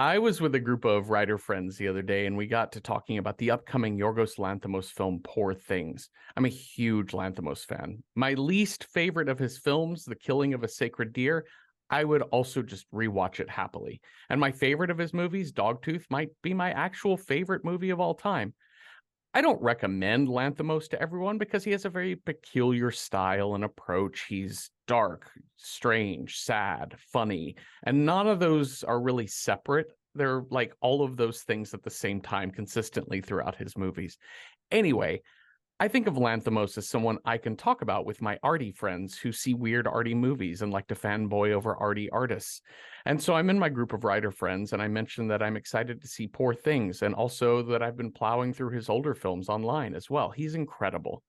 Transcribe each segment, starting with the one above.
I was with a group of writer friends the other day, and we got to talking about the upcoming Yorgos Lanthimos film, Poor Things. I'm a huge Lanthimos fan. My least favorite of his films, The Killing of a Sacred Deer, I would also just rewatch it happily. And my favorite of his movies, Dogtooth, might be my actual favorite movie of all time. I don't recommend Lanthimos to everyone because he has a very peculiar style and approach. He's dark, strange, sad, funny, and none of those are really separate. They're like all of those things at the same time consistently throughout his movies. Anyway, I think of Lanthimos as someone I can talk about with my arty friends who see weird arty movies and like to fanboy over arty artists. And so I'm in my group of writer friends, and I mentioned that I'm excited to see Poor Things, and also that I've been plowing through his older films online as well. He's incredible.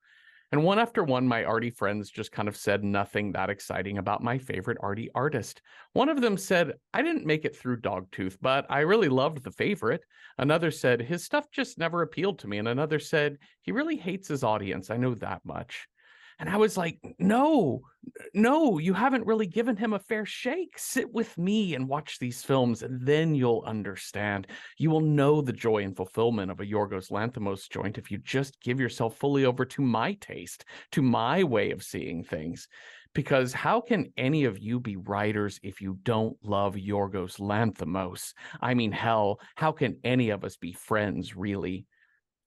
And one after one, my arty friends just kind of said nothing that exciting about my favorite arty artist. One of them said, I didn't make it through Dogtooth, but I really loved The Favorite. Another said, his stuff just never appealed to me. And another said, he really hates his audience. I know that much. And I was like, no, you haven't really given him a fair shake. Sit with me and watch these films, and then you'll understand. You will know the joy and fulfillment of a Yorgos Lanthimos joint if you just give yourself fully over to my taste, to my way of seeing things. Because how can any of you be writers if you don't love Yorgos Lanthimos? I mean, hell, how can any of us be friends, really?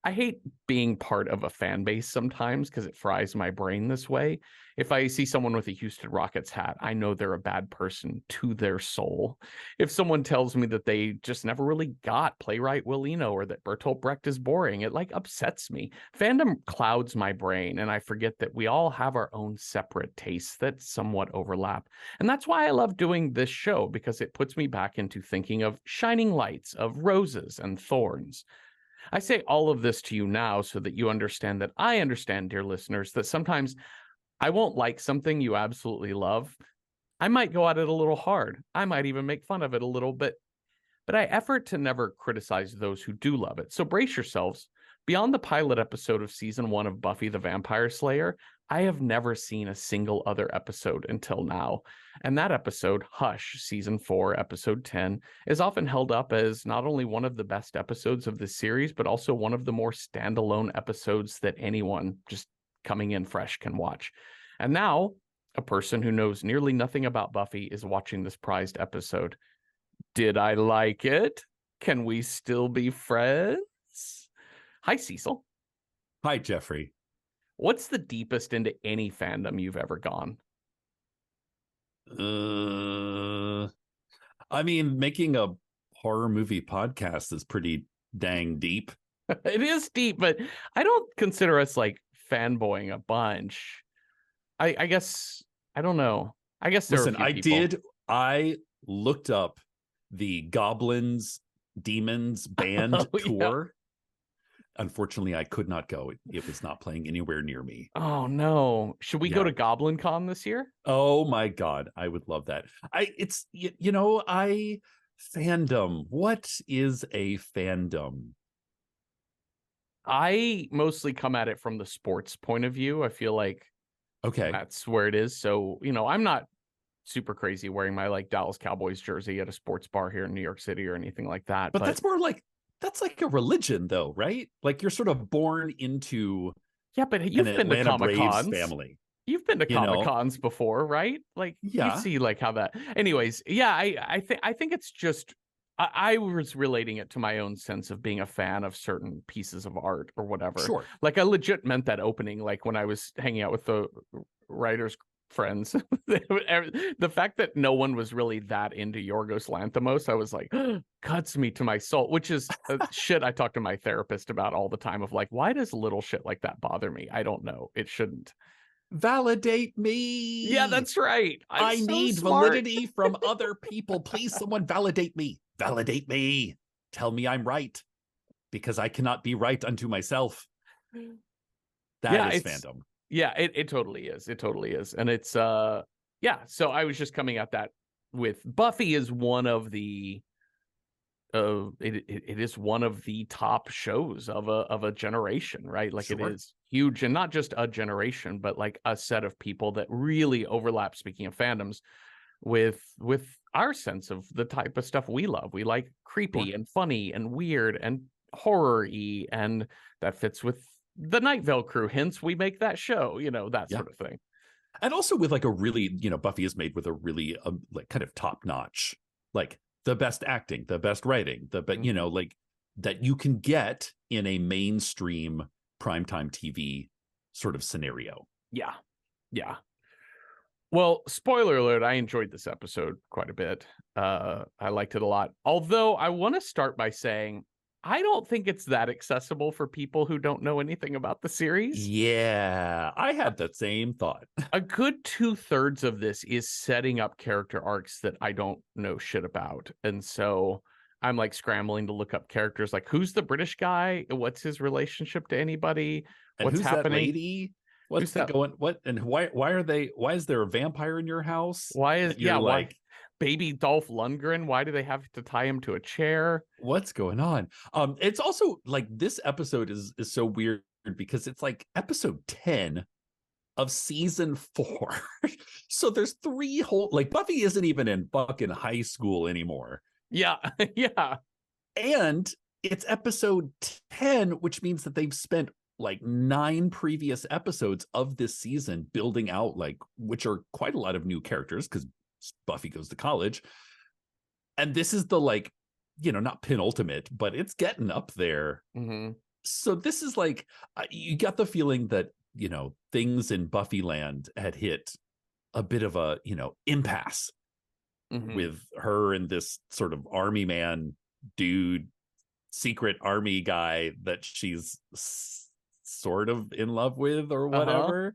I hate being part of a fan base sometimes because it fries my brain this way. If I see someone with a Houston Rockets hat, I know they're a bad person to their soul. If someone tells me that they just never really got playwright Will Eno or that Bertolt Brecht is boring, it like upsets me. Fandom clouds my brain, and I forget that we all have our own separate tastes that somewhat overlap. And that's why I love doing this show, because it puts me back into thinking of shining lights, of roses and thorns. I say all of this to you now so that you understand that I understand, dear listeners, that sometimes I won't like something you absolutely love. I might go at it a little hard. I might even make fun of it a little bit, but I effort to never criticize those who do love it. So brace yourselves. Beyond the pilot episode of season 1 of Buffy the Vampire Slayer, I have never seen a single other episode until now. And that episode, Hush, season 4, episode 10, is often held up as not only one of the best episodes of this series, but also one of the more standalone episodes that anyone just coming in fresh can watch. And now, a person who knows nearly nothing about Buffy is watching this prized episode. Did I like it? Can we still be friends? Hi, Cecil. Hi, Jeffrey. What's the deepest into any fandom you've ever gone? I mean, making a horror movie podcast is pretty dang deep. It is deep, but I don't consider us like fanboying a bunch. I guess, I don't know. I guess there Listen, are a few people. I looked up the Goblins Demons band Oh, tour. Unfortunately, I could not go. It was not playing anywhere near me. Oh no. Should we go to Goblin Con this year? Oh my God. I would love that. Fandom. What is a fandom? I mostly come at it from the sports point of view. I feel like that's where it is. So, I'm not super crazy wearing my like Dallas Cowboys jersey at a sports bar here in New York City or anything like that. But that's more like, that's like a religion though, right? Like you're sort of born into but you've been to Comic Cons. Family. You've been to Comic Cons before, right? Like you see like how that. Anyways, I think it's just I was relating it to my own sense of being a fan of certain pieces of art or whatever. Sure. Like I legit meant that opening, like when I was hanging out with the writers friends. The fact that no one was really that into Yorgos Lanthimos, I was like, cuts me to my soul, which is shit I talk to my therapist about all the time of like, why does little shit like that bother me? I don't know. It shouldn't. Validate me. Yeah, that's right. I need validity from other people. Please, someone validate me. Validate me. Tell me I'm right, because I cannot be right unto myself. That is fandom. Yeah, it totally is. It totally is. And it's so I was just coming at that with Buffy is one of the it is one of the top shows of a generation, right? Like It is huge, and not just a generation, but like a set of people that really overlap, speaking of fandoms, with our sense of the type of stuff we love. We like creepy and funny and weird and horror-y, and that fits with the Night Vale crew, hence we make that show, that sort of thing. And also with like a really, Buffy is made with a really like kind of top notch, like the best acting, the best writing, like that you can get in a mainstream primetime TV sort of scenario. Yeah. Yeah. Well, spoiler alert, I enjoyed this episode quite a bit. I liked it a lot. Although I want to start by saying I don't think it's that accessible for people who don't know anything about the series. Yeah, I had that same thought. A good 2/3 of this is setting up character arcs that I don't know shit about. And so I'm like scrambling to look up characters like, who's the British guy? What's his relationship to anybody? And What's who's happening? That lady? What's that going? What and why is there a vampire in your house? Why baby Dolph Lundgren? Why do they have to tie him to a chair? What's going on? It's also like this episode is so weird because it's like episode 10 of season 4. So there's 3 whole, like, Buffy isn't even in fucking high school anymore. Yeah. Yeah. And it's episode 10, which means that they've spent like 9 previous episodes of this season building out, like, which are quite a lot of new characters because Buffy goes to college. And this is the, like, not penultimate, but it's getting up there. Mm-hmm. So this is like, you got the feeling that, things in Buffy land had hit a bit of a, impasse with her and this sort of army man dude, secret army guy that she's sort of in love with or whatever.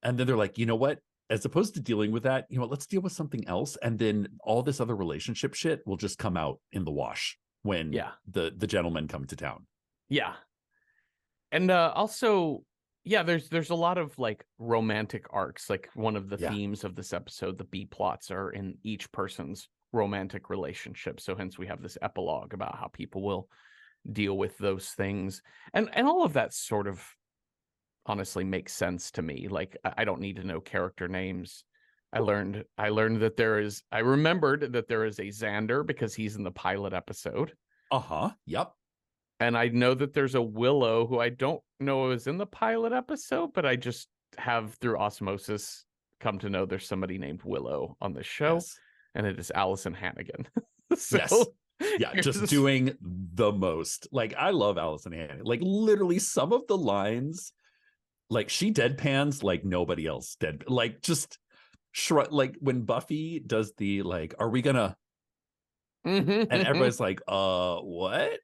And then they're like, you know what? As opposed to dealing with that, let's deal with something else. And then all this other relationship shit will just come out in the wash when the gentlemen come to town. Yeah. And also, there's a lot of like romantic arcs. Like one of the themes of this episode, the B plots are in each person's romantic relationship. So hence we have this epilogue about how people will deal with those things. And all of that sort of honestly makes sense to me. Like I don't need to know character names. I remembered that there is a Xander because he's in the pilot episode. Yep. And I know that there's a Willow who I don't know is in the pilot episode, but I just have through osmosis come to know there's somebody named Willow on this show. Yes. And it is Allison Hannigan. Yes. Yeah, just doing the most. Like, I love Allison Hannigan. Like, literally some of the lines, like, she deadpans like nobody else dead. Like, just like when Buffy does the, like, are we gonna and everybody's like, what?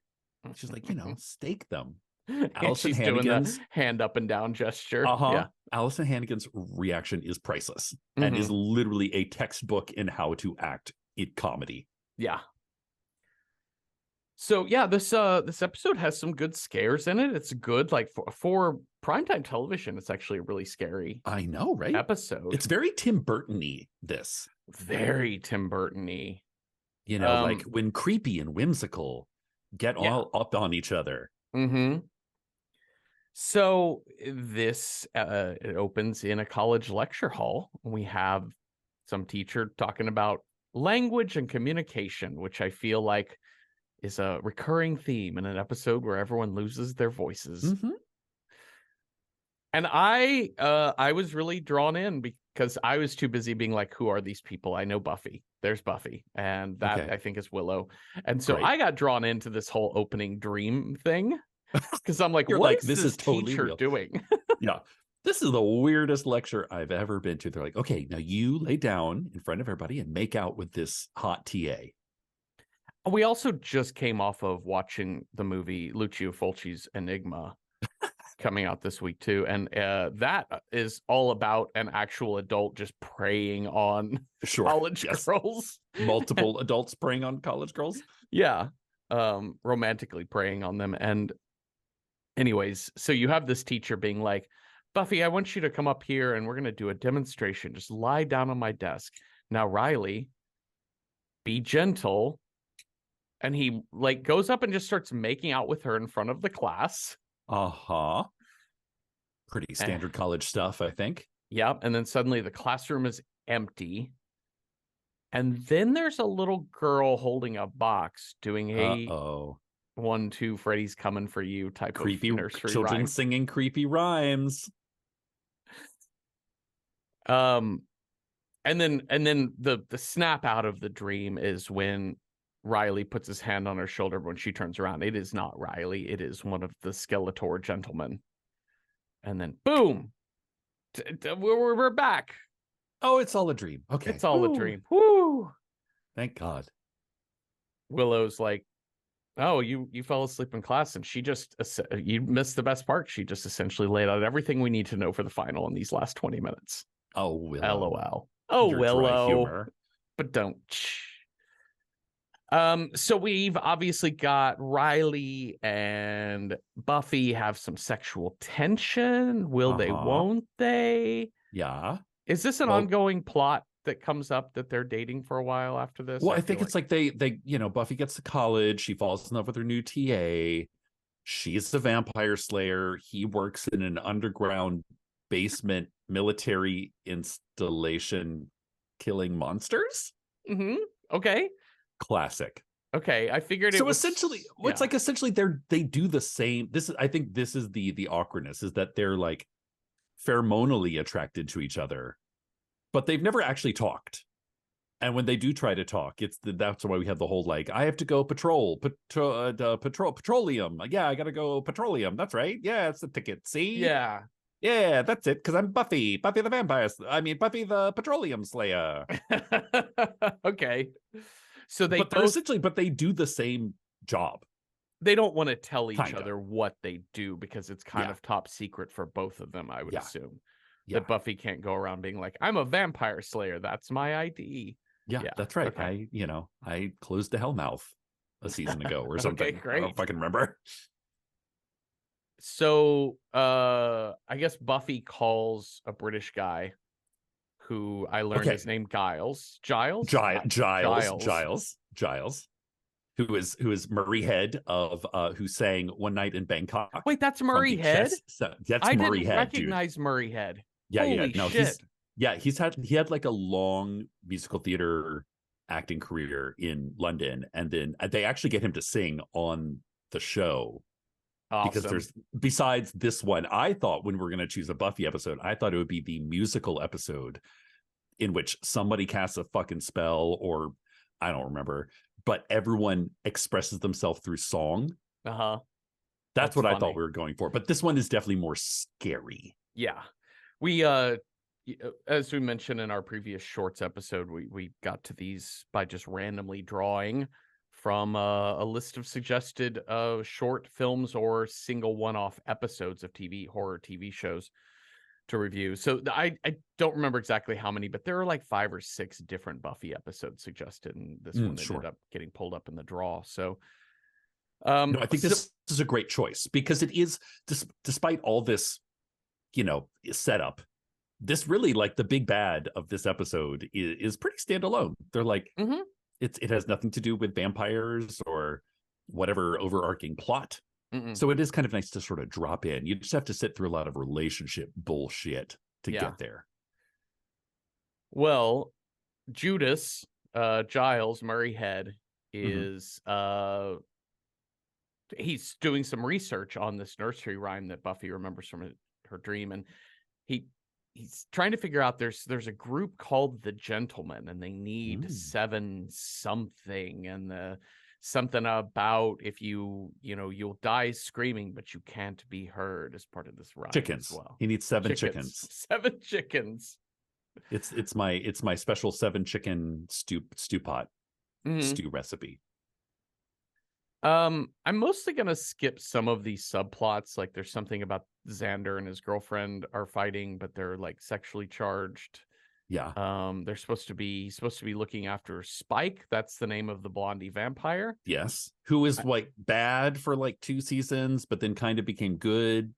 She's like, stake them. Allison Hannigan's doing the hand up and down gesture. Yeah. Allison Hannigan's reaction is priceless and is literally a textbook in how to act in comedy. Yeah. So yeah, this episode has some good scares in it. It's good, like for primetime television. It's actually a really scary. I know, right? Episode. It's very Tim Burton-y. This very Tim Burton-y. Like when creepy and whimsical get all up on each other. So this it opens in a college lecture hall. We have some teacher talking about language and communication, which I feel like is a recurring theme in an episode where everyone loses their voices. And I was really drawn in because I was too busy being like, who are these people? I know Buffy. There's Buffy. And that I think is Willow. And so I got drawn into this whole opening dream thing because I'm like, what is this totally teacher doing? Yeah. This is the weirdest lecture I've ever been to. They're like, okay, now you lay down in front of everybody and make out with this hot TA. We also just came off of watching the movie Lucio Fulci's Enigma coming out this week too, and that is all about an actual adult just preying on college girls. Multiple adults preying on college girls. Yeah, romantically preying on them. And anyways, so you have this teacher being like, Buffy, I want you to come up here and we're going to do a demonstration. Just lie down on my desk. Now, Riley, be gentle. And he like goes up and just starts making out with her in front of the class. Pretty standard college stuff, I think. Yep. And then suddenly the classroom is empty. And then there's a little girl holding a box doing a 1-2 Freddy's coming for you type creepy of nursery children rhyme. singing creepy rhymes. And then the snap out of the dream is when Riley puts his hand on her shoulder. When she turns around, it is not Riley, it is one of the Skeletor gentlemen. And then boom, we're back. Oh, it's all a dream. Okay, it's all a dream. Woo! Thank God. Willow's like, oh, you fell asleep in class, and she just, you missed the best part. She just essentially laid out everything we need to know for the final in these last 20 minutes. Oh, Willow. LOL. Oh, Your Willow. dry humor. But don't. So we've obviously got Riley and Buffy have some sexual tension. Will they, won't they? Yeah. Is this an ongoing plot that comes up that they're dating for a while after this? Well, I think it's like they Buffy gets to college, she falls in love with her new TA. She's the vampire slayer. He works in an underground basement military installation killing monsters. Okay. Classic. Okay, I figured it was essentially it's like essentially they do the same. I think this is the awkwardness, is that they're like pheromonally attracted to each other, but they've never actually talked. And when they do try to talk, that's why we have the whole like, I have to go petroleum. Yeah, I gotta go petroleum. That's right. Yeah, it's the ticket. See? Yeah, that's it. Because I'm Buffy the vampire. Buffy the petroleum slayer. Okay. So but they do the same job. They don't want to tell each other what they do because it's kind of top secret for both of them, I would assume. That Buffy can't go around being like, I'm a vampire slayer. That's my ID. Yeah, that's right. Okay. I closed the Hellmouth a season ago or something. Okay, great. I don't fucking remember. So I guess Buffy calls a British guy who I learned his name Giles. Giles. Who is Murray Head of who sang One Night in Bangkok. Wait, that's Murray Head? That's I Murray didn't Head, recognize dude. Murray Head. Yeah, Holy shit. He had like a long musical theater acting career in London, and then they actually get him to sing on the show. Awesome. Because there's, besides this one, I thought when we're going to choose a Buffy episode, I thought it would be the musical episode in which somebody casts a fucking spell, or I don't remember, but everyone expresses themselves through song. That's what funny. I thought we were going for. But this one is definitely more scary. Yeah. We as we mentioned in our previous shorts episode, we got to these by just randomly drawing from a list of suggested short films or single one-off episodes of horror TV shows to review. So I don't remember exactly how many, but there are like 5 or 6 different Buffy episodes suggested, and this one ended up getting pulled up in the draw. So no, I think this is a great choice because it is, despite all this, setup, this really, like, the big bad of this episode is pretty standalone. They're like, it has nothing to do with vampires or whatever overarching plot. So it is kind of nice to sort of drop in. You just have to sit through a lot of relationship bullshit to get there. Well, Judas, Giles, Murray Head, is he's doing some research on this nursery rhyme that Buffy remembers from her dream, and he's trying to figure out there's a group called the Gentlemen, and they need 7 something, and something about if you'll die screaming, but you can't be heard as part of this rhyme. Chickens. As well. He needs 7 chickens. 7 chickens. It's my special 7 chicken stew pot stew recipe. I'm mostly gonna skip some of these subplots. Like there's something about Xander and his girlfriend are fighting, but they're like sexually charged. Yeah. They're supposed to be looking after Spike. That's the name of the blondie vampire. Yes. Who is like bad for like 2 seasons, but then kind of became good.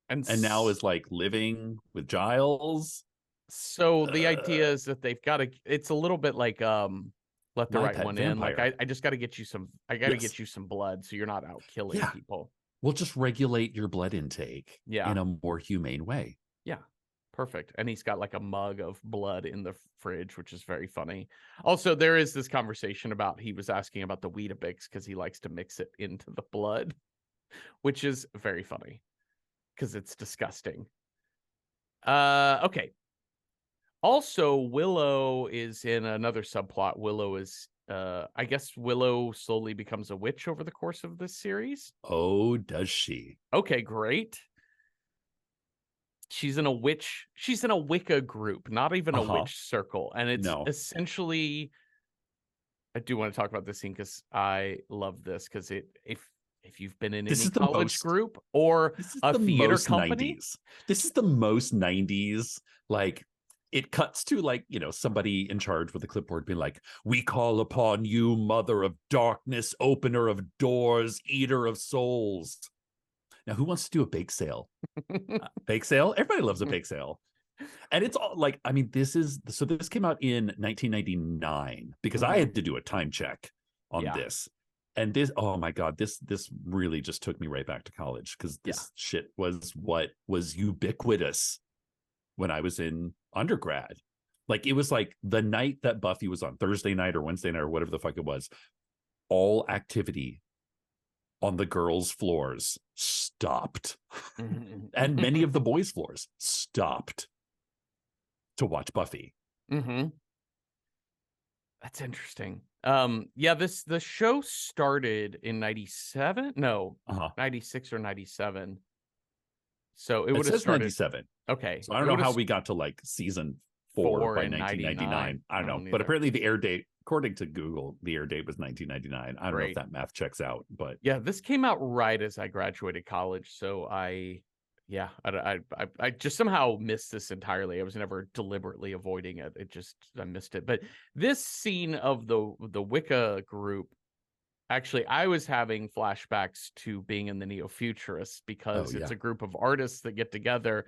And now is like living with Giles. So the idea is that they've got to, it's a little bit like let the right one vampire. In. Like I just got to get you some, get you some blood so you're not out killing people. We'll just regulate your blood intake in a more humane way. Yeah. Perfect. And he's got like a mug of blood in the fridge, which is very funny. Also, there is this conversation about he was asking about the Weetabix because he likes to mix it into the blood, which is very funny because it's disgusting. Okay. Also, Willow is in another subplot. Willow is, I guess Willow slowly becomes a witch over the course of this series. Oh, does she? Okay, great. She's in a Wicca group, not even a witch circle. And it's essentially, I do want to talk about this scene because I love this because if you've been in any college group or a theater company, this is the most 90s. Like, it cuts to like, somebody in charge with a clipboard being like, "We call upon you, mother of darkness, opener of doors, eater of souls." Now, who wants to do a bake sale? Bake sale? Everybody loves a bake sale. And it's all like, I mean, this came out in 1999 because I had to do a time check on this. And this, oh my God, this really just took me right back to college because this shit was what was ubiquitous when I was in undergrad. Like, it was like the night that Buffy was on, Thursday night or Wednesday night or whatever the fuck it was, all activity on the girls' floors stopped. And many of the boys' floors stopped to watch Buffy. That's interesting. The show started in 97? No, 96 or 97. So it would have started 97. Okay. So I don't know how we got to like season 4 by 1999. I don't know. But apparently the air date, according to Google, the air date was 1999. I don't know if that math checks out, but yeah, this came out right as I graduated college. So I just somehow missed this entirely. I was never deliberately avoiding it. I missed it. But this scene of the Wicca group, actually, I was having flashbacks to being in the Neo-Futurists because it's a group of artists that get together,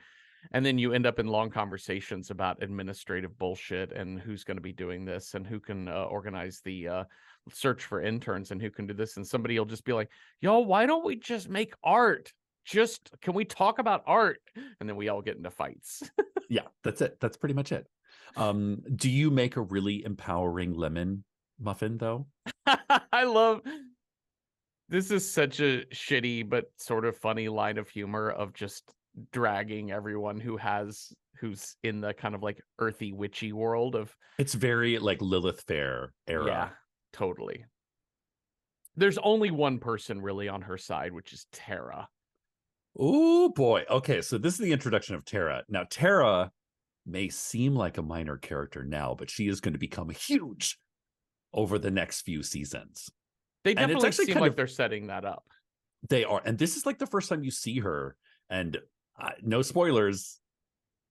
and then you end up in long conversations about administrative bullshit and who's going to be doing this and who can organize the search for interns and who can do this. And somebody will just be like, "Yo, why don't we just make art? Can we talk about art?" And then we all get into fights. Yeah, that's it. That's pretty much it. Do you make a really empowering lemon muffin though? This is such a shitty but sort of funny line of humor of just dragging everyone who's in the kind of like earthy witchy world of. It's very like Lilith Fair era. Yeah, totally. There's only one person really on her side, which is Tara. Oh boy. Okay, so this is the introduction of Tara. Now, Tara may seem like a minor character now, but she is going to become huge over the next few seasons. They definitely seem like they're setting that up. They are. And this is like the first time you see her. And no spoilers,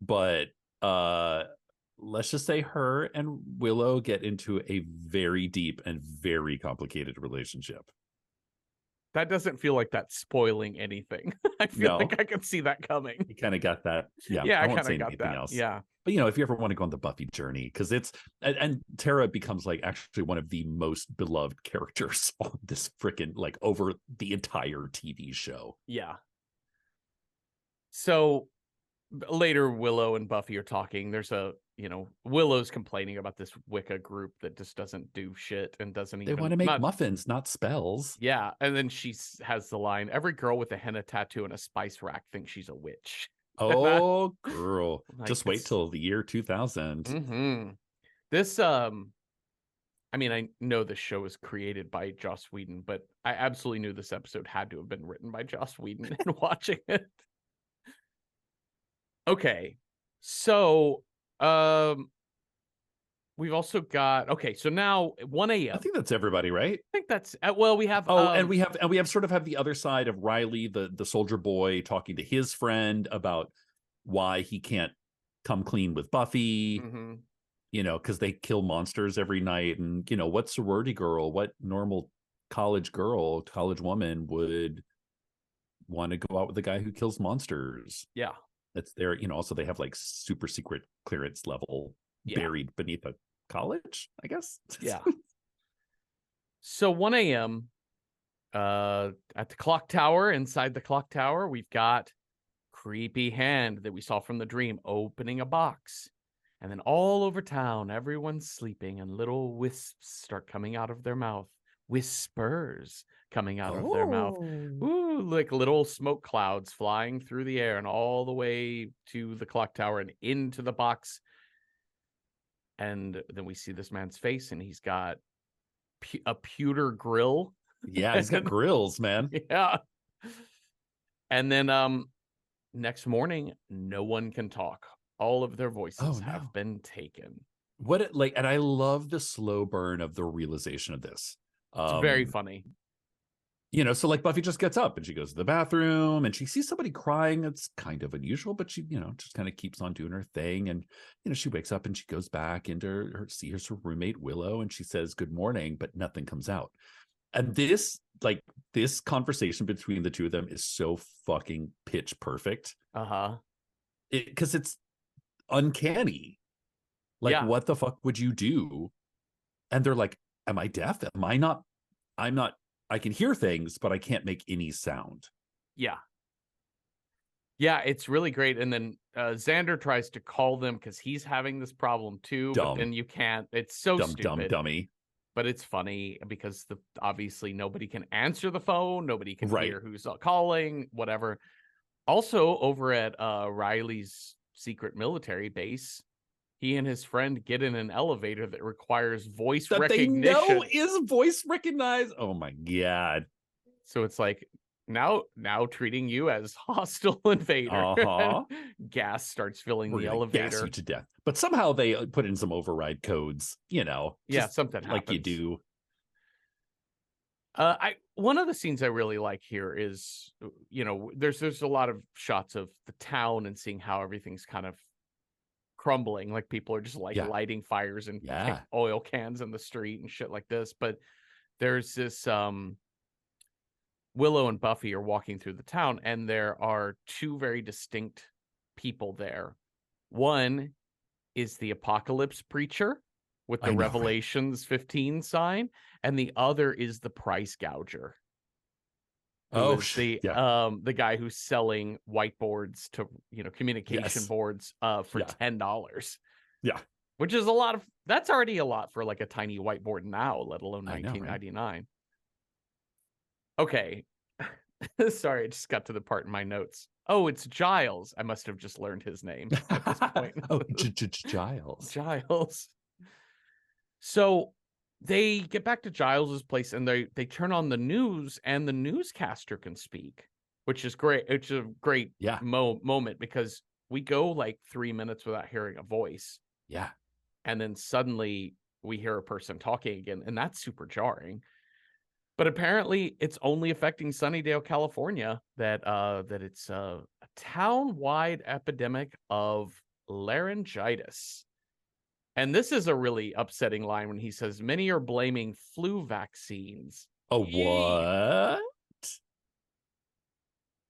but let's just say her and Willow get into a very deep and very complicated relationship. That doesn't feel like that's spoiling anything. I feel like I could see that coming. You kind of got that. Yeah, I won't say anything else. Yeah. But, if you ever want to go on the Buffy journey, because and Tara becomes like actually one of the most beloved characters on this freaking like over the entire TV show. Yeah. So later, Willow and Buffy are talking. There's Willow's complaining about this Wicca group that just doesn't do shit and doesn't even. They want to make muffins, not spells. Yeah. And then she has the line, "Every girl with a henna tattoo and a spice rack thinks she's a witch." Oh, girl. Just wait till the year 2000. This, I mean, I know this show was created by Joss Whedon, but I absolutely knew this episode had to have been written by Joss Whedon in watching it. Okay. So, we've also got, so now 1 a.m. I think that's everybody, right? I think that's, we have. And we have sort of have the other side of Riley, the soldier boy, talking to his friend about why he can't come clean with Buffy, because they kill monsters every night. And, what sorority girl, what normal college woman would want to go out with the guy who kills monsters? Yeah. That's there, also they have like super secret clearance level buried beneath a college, I guess. Yeah. So 1 a.m. At the clock tower, inside the clock tower, we've got creepy hand that we saw from the dream opening a box. And then all over town, everyone's sleeping and little wisps start coming out of their mouth. Whispers coming out of their mouth. Ooh, like little smoke clouds flying through the air and all the way to the clock tower and into the box. And then we see this man's face, and he's got a pewter grill. Yeah, he's got grills, man. Yeah. And then next morning, no one can talk. All of their voices have been taken. And I love the slow burn of the realization of this. It's very funny. So like Buffy just gets up and she goes to the bathroom and she sees somebody crying. It's kind of unusual, but she, just kind of keeps on doing her thing. And, she wakes up and she goes back into her roommate Willow, and she says, "Good morning," but nothing comes out. And this conversation between the two of them is so fucking pitch perfect. Because it's uncanny. What the fuck would you do? And they're like, "Am I deaf? Am I not? I'm not. I can hear things, but I can't make any sound." Yeah, it's really great. And then Xander tries to call them because he's having this problem too. But then you can't. It's so stupid. Dummy. But it's funny because obviously nobody can answer the phone. Nobody can hear who's calling, whatever. Also, over at Riley's secret military base, he and his friend get in an elevator that requires voice recognition. They know is voice recognized. Oh my God. So it's like now treating you as hostile invader. Gas starts filling the elevator. Gas you to death. But somehow they put in some override codes, something happens. Like you do. One of the scenes I really like here is, there's a lot of shots of the town and seeing how everything's kind of crumbling. Like people are just lighting fires and oil cans in the street and shit like this. But there's this Willow and Buffy are walking through the town, and there are two very distinct people there. One is the apocalypse preacher with the Revelations 15 sign, and the other is the price gouger. The guy who's selling whiteboards to communication boards for $10. Yeah, which is that's already a lot for like a tiny whiteboard now, let alone $19.99. Right? Okay, sorry, I just got to the part in my notes. Oh, it's Giles. I must have just learned his name at this point. Giles. So they get back to Giles's place, and they turn on the news, and the newscaster can speak, which is great. It's a great moment because we go like 3 minutes without hearing a voice. Yeah. And then suddenly we hear a person talking again, and that's super jarring. But apparently it's only affecting Sunnydale, California, that it's a town-wide epidemic of laryngitis. And this is a really upsetting line when he says many are blaming flu vaccines. Oh, what?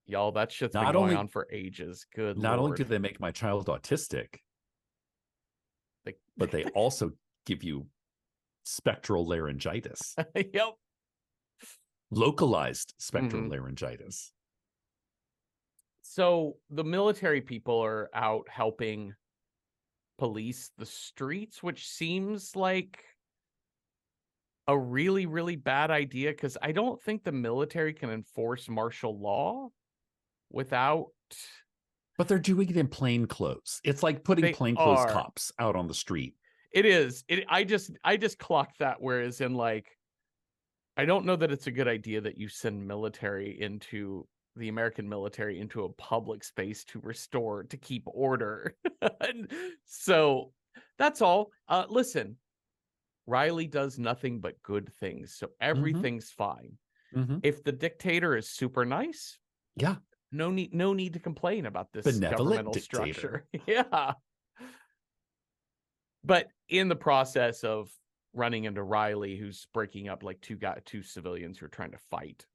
Y'all, that shit's been going on for ages. Good Not Lord. only do they make my child autistic, but they also give you spectral laryngitis. Yep. Localized spectral laryngitis. So the military people are out helping police the streets, which seems like a really, really bad idea because I don't think the military can enforce martial law without. But they're doing it in plain clothes. It's like putting plainclothes cops out on the street. It is. I just clocked that. Whereas in like, I don't know that it's a good idea that you send the American military into a public space to keep order. So that's all. Listen, Riley does nothing but good things, so everything's fine. If the dictator is super nice, no need to complain about this benevolent governmental dictator. structure. But in the process of running into Riley, who's breaking up like two civilians who are trying to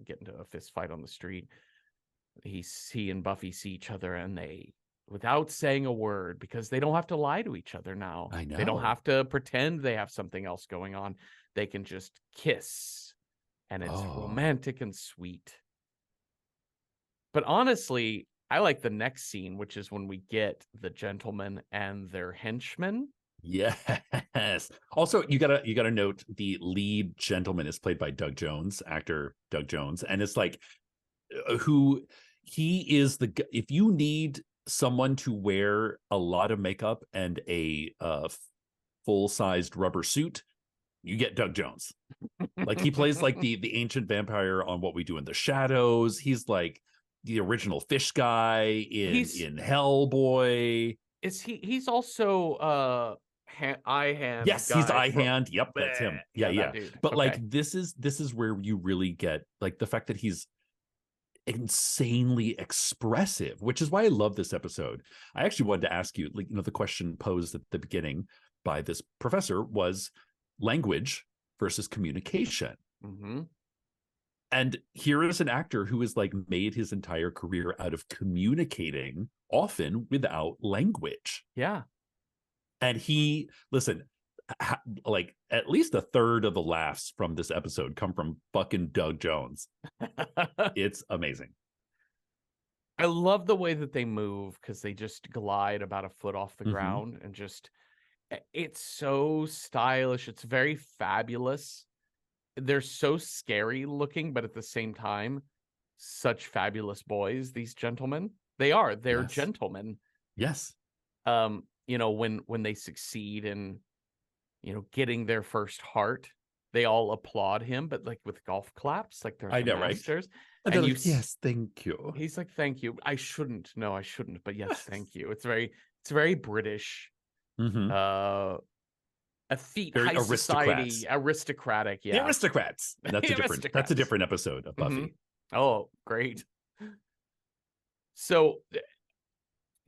get into a fist fight on the street, he and Buffy see each other, and they, without saying a word, because they don't have to lie to each other now. I know. They don't have to pretend they have something else going on. They can just kiss, and it's romantic and sweet. But honestly, I like the next scene, which is when we get the gentleman and their henchmen. Yes. Also, you gotta note the lead gentleman is played by actor Doug Jones, and it's like who he is if you need someone to wear a lot of makeup and a full-sized rubber suit, you get Doug Jones. Like he plays like the ancient vampire on What We Do in the Shadows. He's like the original fish guy in Hellboy. Is he's also eye hand Yes, guy he's eye from... hand. Yep, that's him. Yeah. that dude. But Okay. like this is where you really get like the fact that he's insanely expressive, which is why I love this episode. I actually wanted to ask you, like, the question posed at the beginning by this professor was language versus communication. Mm-hmm. And here is an actor who has like made his entire career out of communicating, often without language. Yeah. And listen, like at least a third of the laughs from this episode come from fucking Doug Jones. It's amazing. I love the way that they move, because they just glide about a foot off the ground, and just, it's so stylish. It's very fabulous. They're so scary looking, but at the same time, such fabulous boys, they're Yes. gentlemen. Yes. When they succeed in, getting their first heart, they all applaud him, but like with golf claps, like they're the masters. Right? And like, yes, thank you. He's like, thank you. I shouldn't, but yes, thank you. It's very British. Effete, very high society, aristocratic. Yeah, the aristocrats. That's a different episode of Buffy. Oh, great. So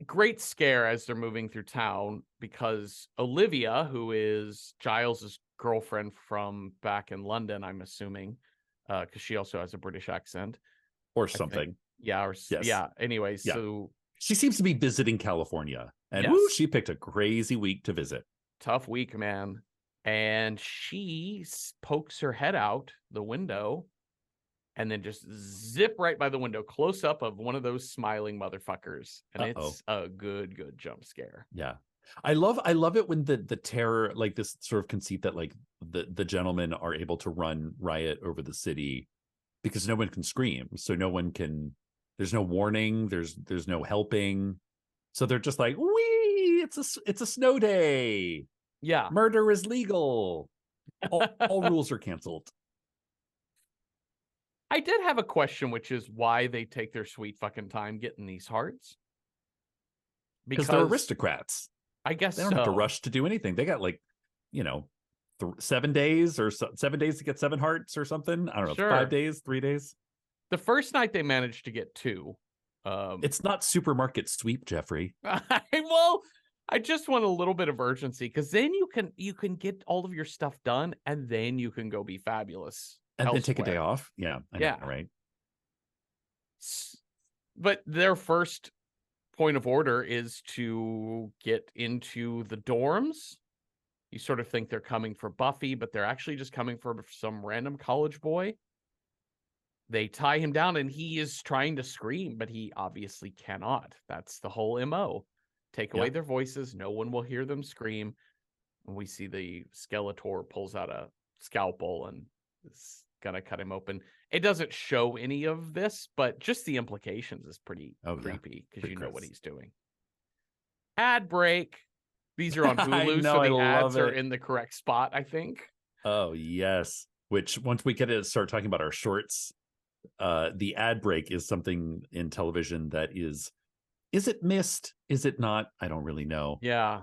great scare as they're moving through town, because Olivia, who is Giles's girlfriend from back in London, I'm assuming, because she also has a British accent or something. Anyways, so she seems to be visiting California, and she picked a crazy week to visit. Tough week, man. And she pokes her head out the window and then just zip right by the window, close up of one of those smiling motherfuckers. And it's a good jump scare. Yeah. I love it when the terror, like this sort of conceit that like the gentlemen are able to run riot over the city because no one can scream. So no one can, there's no warning. There's no helping. So they're just like, wee, it's a snow day. Yeah. Murder is legal. All rules are canceled. I did have a question, which is why they take their sweet fucking time getting these hearts. Because they're aristocrats. I guess they don't have to rush to do anything. They got like, 7 days or 7 days to get 7 hearts or something. I don't know. Sure. 5 days, 3 days. The first night they managed to get 2. It's not supermarket sweep, Jeffrey. Well, I just want a little bit of urgency, because then you can get all of your stuff done, and then you can go be fabulous. And then take a day off. Yeah. I know, right. But their first point of order is to get into the dorms. You sort of think they're coming for Buffy, but they're actually just coming for some random college boy. They tie him down, and he is trying to scream, but he obviously cannot. That's the whole MO. Take away their voices. No one will hear them scream. And we see the Skeletor pulls out a scalpel and is gonna cut him open. It doesn't show any of this, but just the implications is pretty creepy, because you know what he's doing. Ad break. These are on Hulu, so the ads are in the correct spot, I think. Oh, yes. Which, once we get to start talking about our shorts, the ad break is something in television that is it missed? Is it not? I don't really know. Yeah.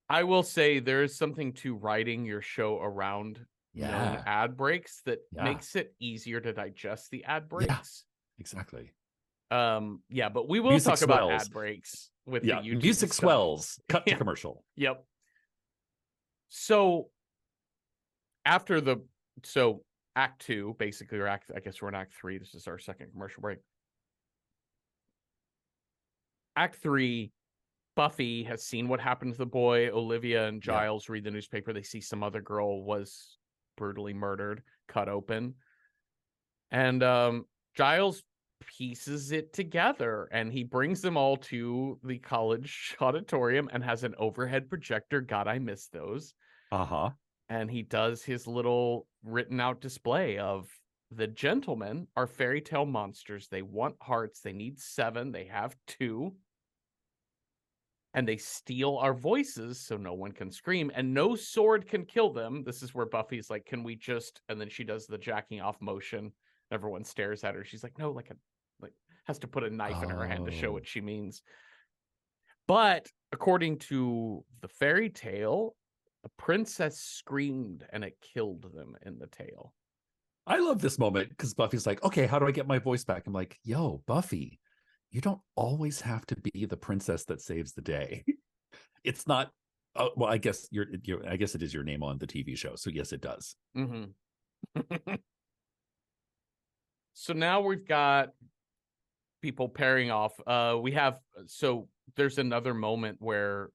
I will say there's something to writing your show around known ad breaks that makes it easier to digest the ad breaks. Yeah, exactly. But we will talk about ad breaks with the YouTube music stuff. Swells. Cut to commercial. Yep. So after Act 2, basically, or I guess we're in Act 3. This is our second commercial break. Act 3, Buffy has seen what happened to the boy. Olivia and Giles read the newspaper. They see some other girl was brutally murdered, cut open. And Giles pieces it together, and he brings them all to the college auditorium and has an overhead projector. God, I miss those. And he does his little written out display of the gentlemen are fairy tale monsters. They want hearts. They need 7. They have 2. And they steal our voices so no one can scream, and no sword can kill them. This is where Buffy's like, can we just, and then she does the jacking off motion. Everyone stares at her. She's like, no, like has to put a knife in her hand to show what she means. But according to the fairy tale, a princess screamed and it killed them in the tale. I love this moment because Buffy's like, okay, how do I get my voice back? I'm like, yo, Buffy, you don't always have to be the princess that saves the day. It's not. Well, I guess I guess it is your name on the TV show, so yes, it does. Mm-hmm. So now we've got people pairing off. So there's another moment where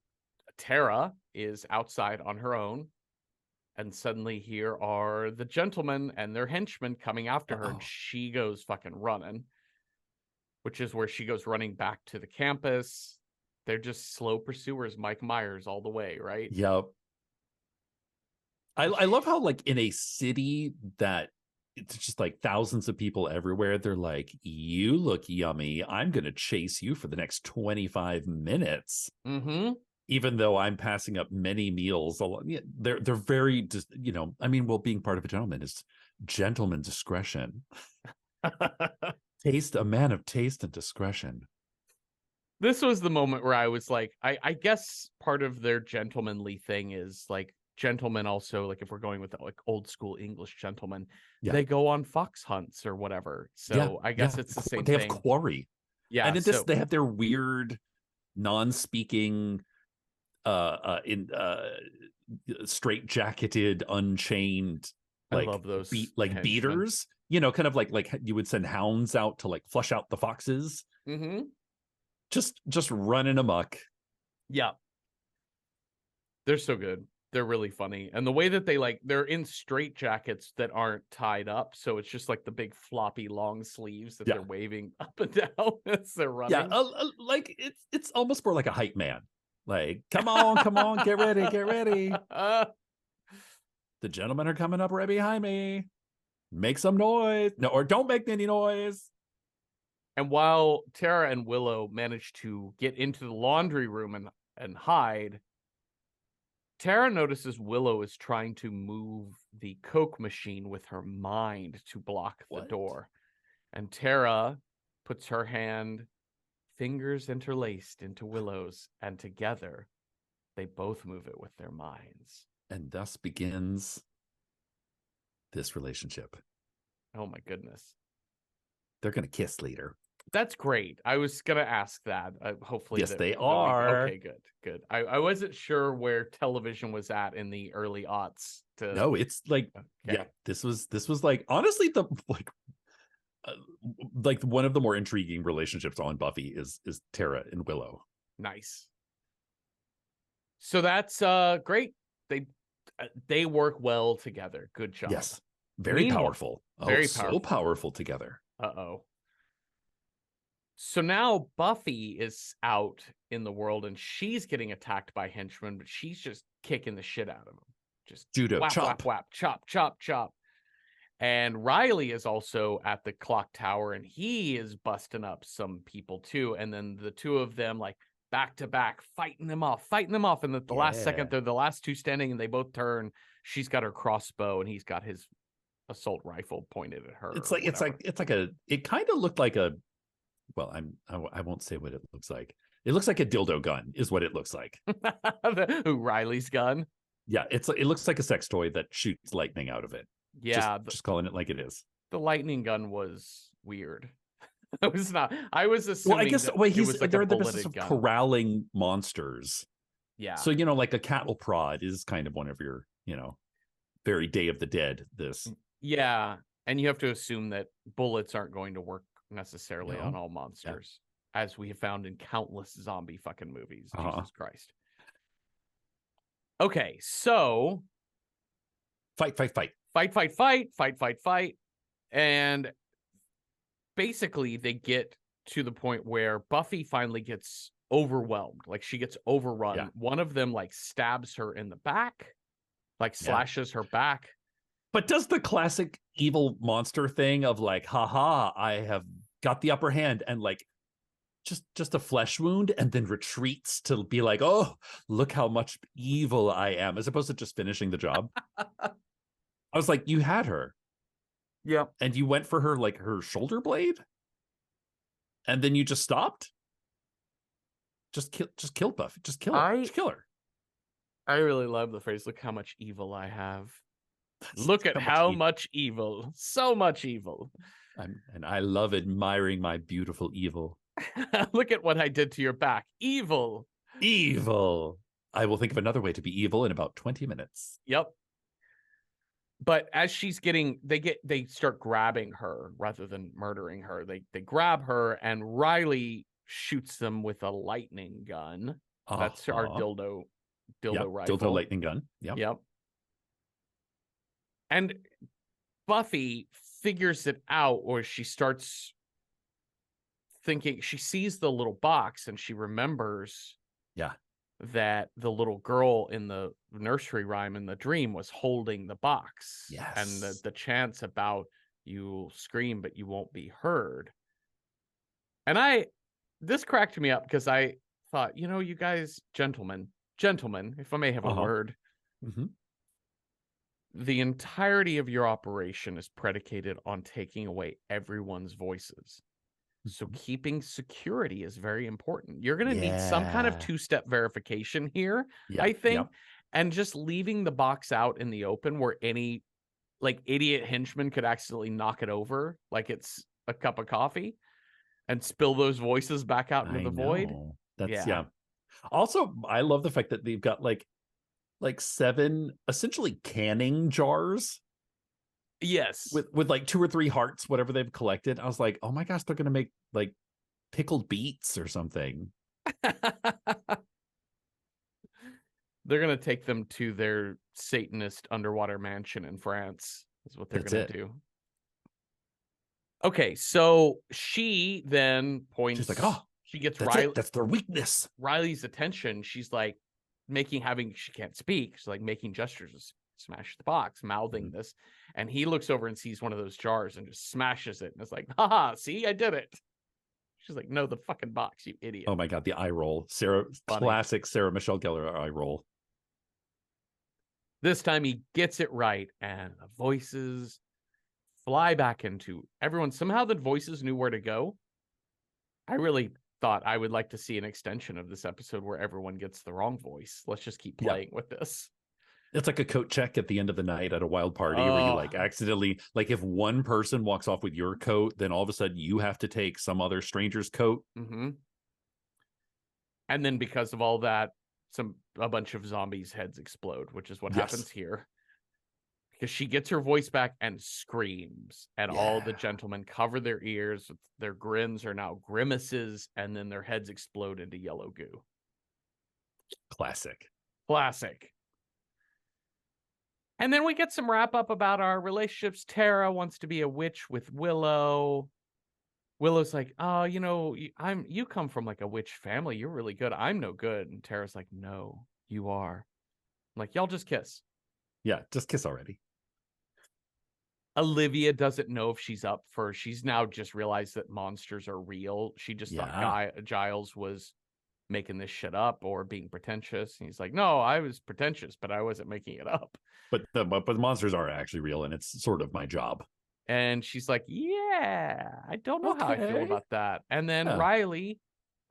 Tara is outside on her own, and suddenly here are the gentlemen and their henchmen coming after her, and she goes fucking running. Which is where she goes running back to the campus. They're just slow pursuers, Mike Myers all the way, right? Yep. I love how, like, in a city that it's just like thousands of people everywhere, they're like, you look yummy. I'm going to chase you for the next 25 minutes. Mm-hmm. Even though I'm passing up many meals. They're very, just, being part of a gentleman is gentleman discretion. A man of taste and discretion. This was the moment where I was like, I guess part of their gentlemanly thing is like gentlemen also, like if we're going with like old school English gentlemen, they go on fox hunts or whatever. So I guess it's the same thing. They have quarry. Yeah. And they have their weird non-speaking straight jacketed, unchained, like, I love those beaters. Kind of like you would send hounds out to like flush out the foxes. Mm-hmm. Just running amok. Yeah. They're so good. They're really funny. And the way that they're in straight jackets that aren't tied up. So it's just like the big floppy long sleeves that they're waving up and down as they're running. Yeah. Like it's almost more like a hype man. Like, come on, get ready. The gentlemen are coming up right behind me. Make some noise. No, or don't make any noise. And while Tara and Willow manage to get into the laundry room and hide, Tara notices Willow is trying to move the Coke machine with her mind to block the door. And Tara puts her hand, fingers interlaced, into Willow's, and together they both move it with their minds. And thus begins this relationship. Oh my goodness. They're going to kiss later. That's great. I was going to ask that. Hopefully. Yes, they are. Okay, good. I wasn't sure where television was at in the early aughts. No, it's like, yeah, this was like, honestly, like one of the more intriguing relationships on Buffy is Tara and Willow. Nice. So that's great. They work well together. Good job. Yes. Very powerful. Very powerful. So powerful together. Uh-oh. So now Buffy is out in the world and she's getting attacked by henchmen, but she's just kicking the shit out of them. Just judo, whap, chop, whap, whap, chop, chop, chop. And Riley is also at the clock tower and he is busting up some people too. And then the two of them, like, back to back, fighting them off. And at the last second, they're the last two standing and they both turn. She's got her crossbow and he's got his assault rifle pointed at her. It kind of looked like a, well, I won't say what it looks like. It looks like a dildo gun is what it looks like. Riley's gun. Yeah, it looks like a sex toy that shoots lightning out of it. Yeah, just calling it like it is. The lightning gun was weird. It was not. I was assuming. Well, I guess they're in the business of gun. corralling monsters. Yeah. So like a cattle prod is kind of one of your very Day of the Dead. This. Yeah, and you have to assume that bullets aren't going to work necessarily on all monsters, as we have found in countless zombie fucking movies. Jesus Christ. Okay, so fight. And basically they get to the point where Buffy finally gets overwhelmed. Like she gets overrun. Yeah. One of them like stabs her in the back, like slashes her back. But does the classic evil monster thing of like, haha, I have got the upper hand, and like just a flesh wound, and then retreats to be like, oh, look how much evil I am, as opposed to just finishing the job. I was like, you had her. Yeah. And you went for her, like her shoulder blade, and then you just stopped. Just kill Buffy. Just kill her. Just kill her. I really love the phrase, look how much evil I have. Look at how much evil. So much evil. And I love admiring my beautiful evil. Look at what I did to your back. Evil. Evil. I will think of another way to be evil in about 20 minutes. Yep. But as she's getting, they start grabbing her rather than murdering her. They grab her, and Riley shoots them with a lightning gun. That's our dildo rifle. Dildo lightning gun. Yep. And Buffy figures it out, or she starts thinking, she sees the little box and she remembers that the little girl in the nursery rhyme in the dream was holding the box. Yes. And the chants about you'll scream but you won't be heard. And this cracked me up because I thought, you guys, gentlemen, if I may have a word, the entirety of your operation is predicated on taking away everyone's voices. So keeping security is very important. You're going to need some kind of two-step verification here, I think. And just leaving the box out in the open where any like idiot henchman could accidentally knock it over like it's a cup of coffee and spill those voices back out into the void. That's Also, I love the fact that they've got like 7 essentially canning jars. Yes. With like 2 or 3 hearts, whatever they've collected. I was like, oh my gosh, they're gonna make like pickled beets or something. They're gonna take them to their Satanist underwater mansion in France, is what they're gonna do. Okay, so she then points. She's like, oh, she gets Riley. That's their weakness. Riley's attention. She's like she can't speak. She's like making gestures to smash the box, mouthing this. And he looks over and sees one of those jars and just smashes it. And it's like, haha, see, I did it. She's like, no, the fucking box, you idiot. Oh my God, the eye roll. Classic Sarah Michelle Gellar eye roll. This time he gets it right, and the voices fly back into everyone. Somehow the voices knew where to go. I really thought I would like to see an extension of this episode where everyone gets the wrong voice. Let's just keep playing with this. It's like a coat check at the end of the night at a wild party where you like accidentally, like if one person walks off with your coat, then all of a sudden you have to take some other stranger's coat. Mm-hmm. And then because of all that, a bunch of zombies' heads explode, which is what happens here. Because she gets her voice back and screams, and all the gentlemen cover their ears. Their grins are now grimaces, and then their heads explode into yellow goo. Classic. And then we get some wrap up about our relationships. Tara wants to be a witch with Willow. Willow's like, oh, you come from like a witch family. You're really good. I'm no good. And Tara's like, no, you are. I'm like, y'all just kiss. Yeah, just kiss already. Olivia doesn't know if she's now just realized that monsters are real. She just thought Giles was making this shit up or being pretentious. And he's like, no, I was pretentious, but I wasn't making it up. But the monsters are actually real, and it's sort of my job. And she's like, yeah, I don't know how I feel about that. And then Riley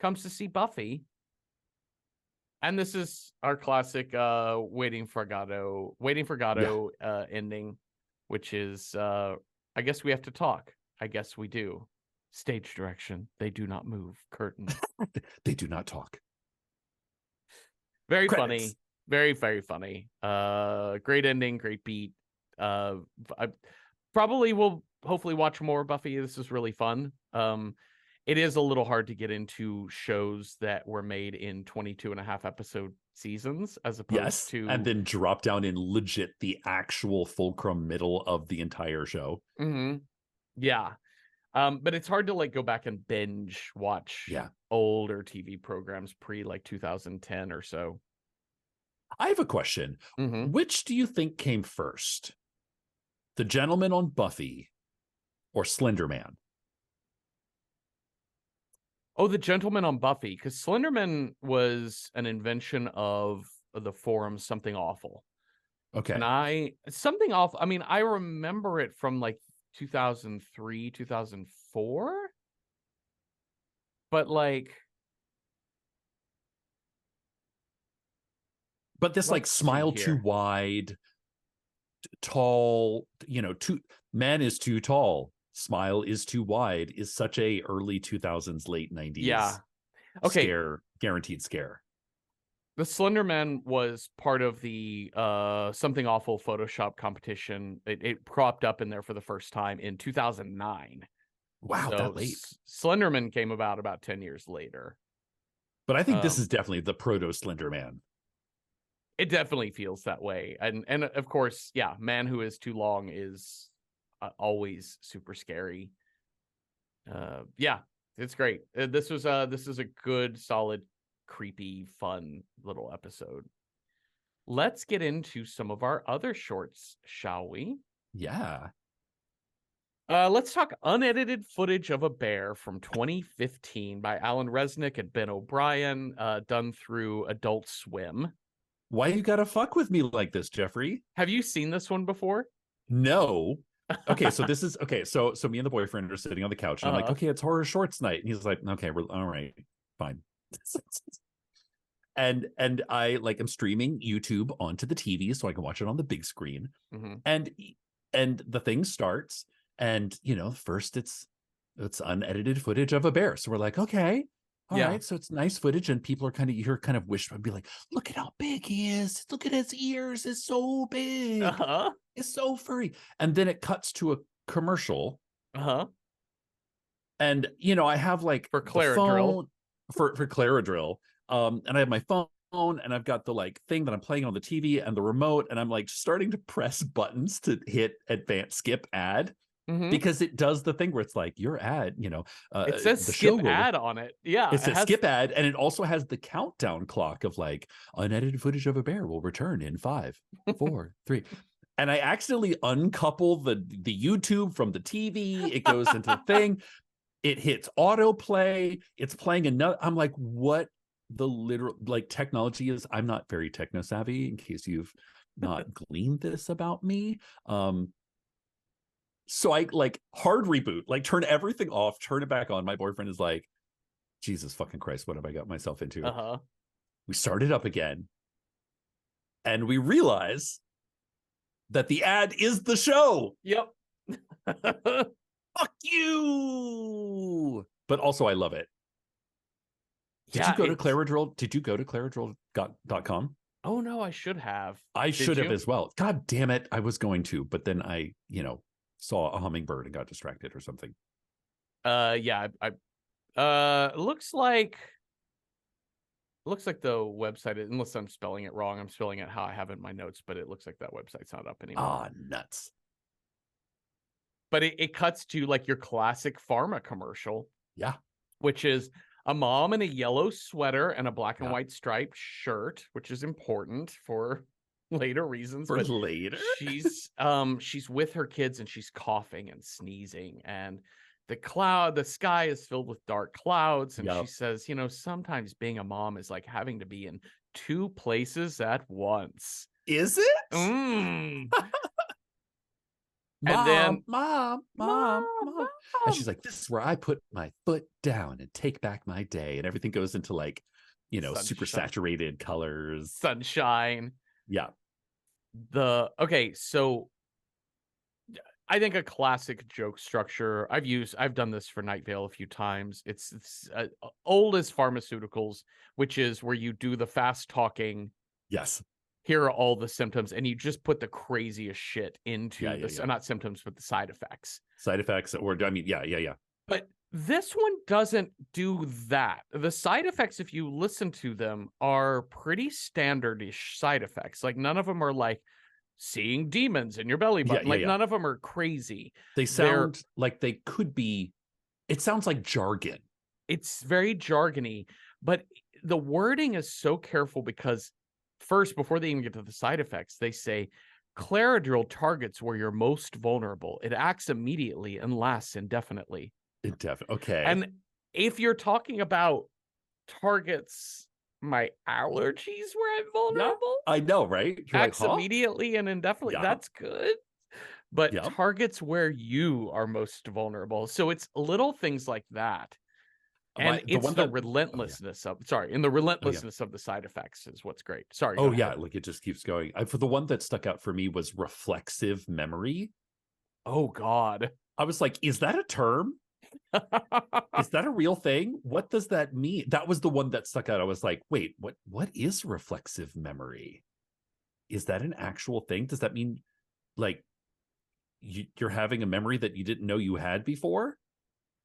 comes to see Buffy. And this is our classic waiting for Godot ending, which is, I guess we have to talk. I guess we do. Stage direction. They do not move. Curtain. They do not talk. Very funny. Very, very funny. Great ending. Great beat. I probably will hopefully watch more Buffy. This is really fun. It is a little hard to get into shows that were made in 22 and a half episode seasons as opposed to... and then drop down in legit the actual fulcrum middle of the entire show. Mm-hmm. Yeah. But it's hard to like go back and binge watch older TV programs pre like 2010 or so. I have a question. Which do you think came first? The Gentleman on Buffy or Slender Man? Oh, The Gentleman on Buffy, because Slenderman was an invention of the forum Something Awful. Okay. And Something Awful, I mean, I remember it from like 2003, 2004. But like... But this like smile too wide, tall, man is too tall, smile is too wide is such a early 2000s, late 90s scare, guaranteed scare. The Slender Man was part of the Something Awful Photoshop competition. It cropped up in there for the first time in 2009. Wow, so that late. Slenderman came about 10 years later. But I think this is definitely the proto Slender Man. It definitely feels that way. And of course, man who is too long is always super scary. It's great. This is a good, solid, creepy, fun little episode. Let's get into some of our other shorts, shall we? Yeah. Let's talk Unedited Footage of a Bear from 2015 by Alan Resnick and Ben O'Brien, done through Adult Swim. Why you gotta fuck with me like this, Jeffrey? Have you seen this one before? No. Okay, so this is okay. So me and the boyfriend are sitting on the couch, and I'm like, okay, it's horror shorts night, and he's like, okay, we're all right, fine. and I like am streaming YouTube onto the TV so I can watch it on the big screen, and the thing starts, and first it's unedited footage of a bear, so we're like, okay. All right, so it's nice footage, and people are kind of wish I'd be like, look at how big he is. Look at his ears. It's so big. It's so furry. And then it cuts to a commercial. And I have like for Claradrill. For Claradrill. And I have my phone, and I've got the like thing that I'm playing on the TV and the remote, and I'm like starting to press buttons to hit advanced skip ad. Because it does the thing where it's like your ad, it says the skip ad on it. Yeah, it says skip ad, and it also has the countdown clock of like unedited footage of a bear will return in 5, 4, 3. And I accidentally uncouple the YouTube from the TV. It goes into the thing. It hits autoplay. It's playing another. I'm like, what the literal like technology is? I'm not very techno savvy, in case you've not gleaned this about me. So I like hard reboot, like turn everything off, turn it back on. My boyfriend is like, Jesus fucking Christ, what have I got myself into? We start it up again, and we realize that the ad is the show. Yep. Fuck you. But also I love it. Did you go to Claradrill? Did you go to claradrill.com? Oh no, I should have. I should have as well. God damn it. I was going to, but then I, saw a hummingbird and got distracted or something. Looks like the website, unless I'm spelling it wrong, I'm spelling it how I have it in my notes, but it looks like that website's not up anymore. Ah, nuts. But it cuts to like your classic pharma commercial. Yeah. Which is a mom in a yellow sweater and a black and white striped shirt, which is important for later reasons. For later? She's with her kids, and she's coughing and sneezing, and the sky is filled with dark clouds, and she says, sometimes being a mom is like having to be in 2 places at once. Is it? And then mom. And she's like, this is where I put my foot down and take back my day, and everything goes into like super saturated colors, sunshine. Yeah. So I think a classic joke structure I've done this for Night Vale a few times. It's old as pharmaceuticals, which is where you do the fast talking. Yes. Here are all the symptoms, and you just put the craziest shit into not symptoms, but the side effects. Yeah. But this one doesn't do that. The side effects, if you listen to them, are pretty standard-ish side effects. Like none of them are like seeing demons in your belly button. None of them are crazy. They sound like they could be It sounds like jargon. It's very jargony, but the wording is so careful because first, before they even get to the side effects, they say Claradrill targets where you're most vulnerable. It acts immediately and lasts indefinitely. Okay. And if you're talking about targets my allergies where I'm vulnerable, I know, right? You're acts like, huh? immediately and indefinitely. That's good. But targets where you are most vulnerable. So it's little things like that. And it's the relentlessness of the relentlessness of the side effects is what's great. Sorry. Oh yeah, like it just keeps going. For the one that stuck out for me was reflexive memory. Oh God. I was like, is that a term? Is that a real thing? What does that mean? That was the one that stuck out. I was like, wait, what is reflexive memory? Is that an actual thing? Does that mean like you're having a memory that you didn't know you had before?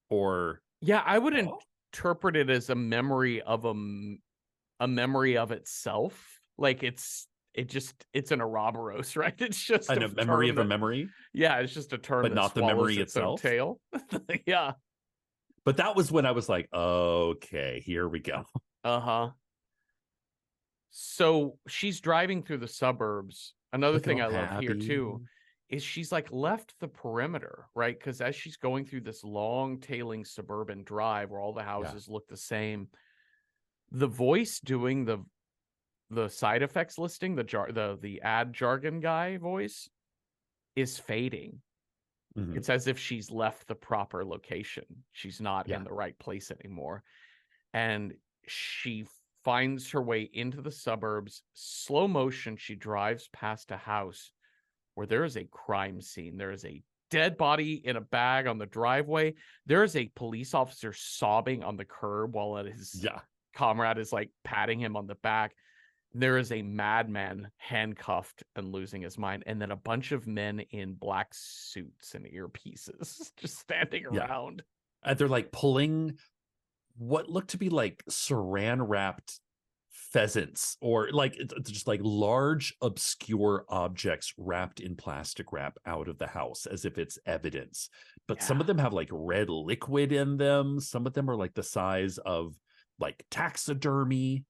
Or yeah, I would interpret it as a memory of a memory of itself. Like it's an Ouroboros, right? It's just a memory of a memory. Yeah, it's just a term, but not the memory itself. Tail. Yeah. But that was when I was like, okay, here we go. So she's driving through the suburbs. Another thing I love here too is she's like left the perimeter, right? Because as she's going through this long tailing suburban drive where all the houses look the same, the voice doing the side effects listing, the ad jargon guy voice is fading. Mm-hmm. It's as if she's left the proper location. She's not in the right place anymore. And she finds her way into the suburbs. Slow motion, she drives past a house where there is a crime scene. There is a dead body in a bag on the driveway. There is a police officer sobbing on the curb while his comrade is like patting him on the back. There is a madman handcuffed and losing his mind. And then a bunch of men in black suits and earpieces just standing around. And they're like pulling what looked to be like saran wrapped pheasants, or like it's just like large obscure objects wrapped in plastic wrap out of the house as if it's evidence. But some of them have like red liquid in them. Some of them are like the size of like taxidermy.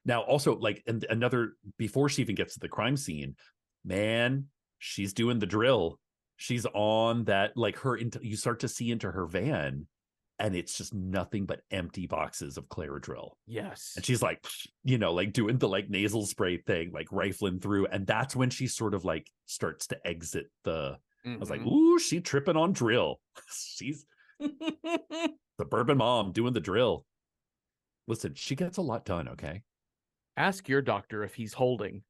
Now also like, and another, before she even gets to the crime scene, man, she's doing the drill. She's on that, like you start to see into her van, and it's just nothing but empty boxes of Claradrill. Yes. And she's like, like doing the like nasal spray thing, like rifling through. And that's when she sort of like starts to exit the, I was like, ooh, she tripping on drill. She's suburban mom doing the drill. Listen, she gets a lot done, okay? Ask your doctor if he's holding.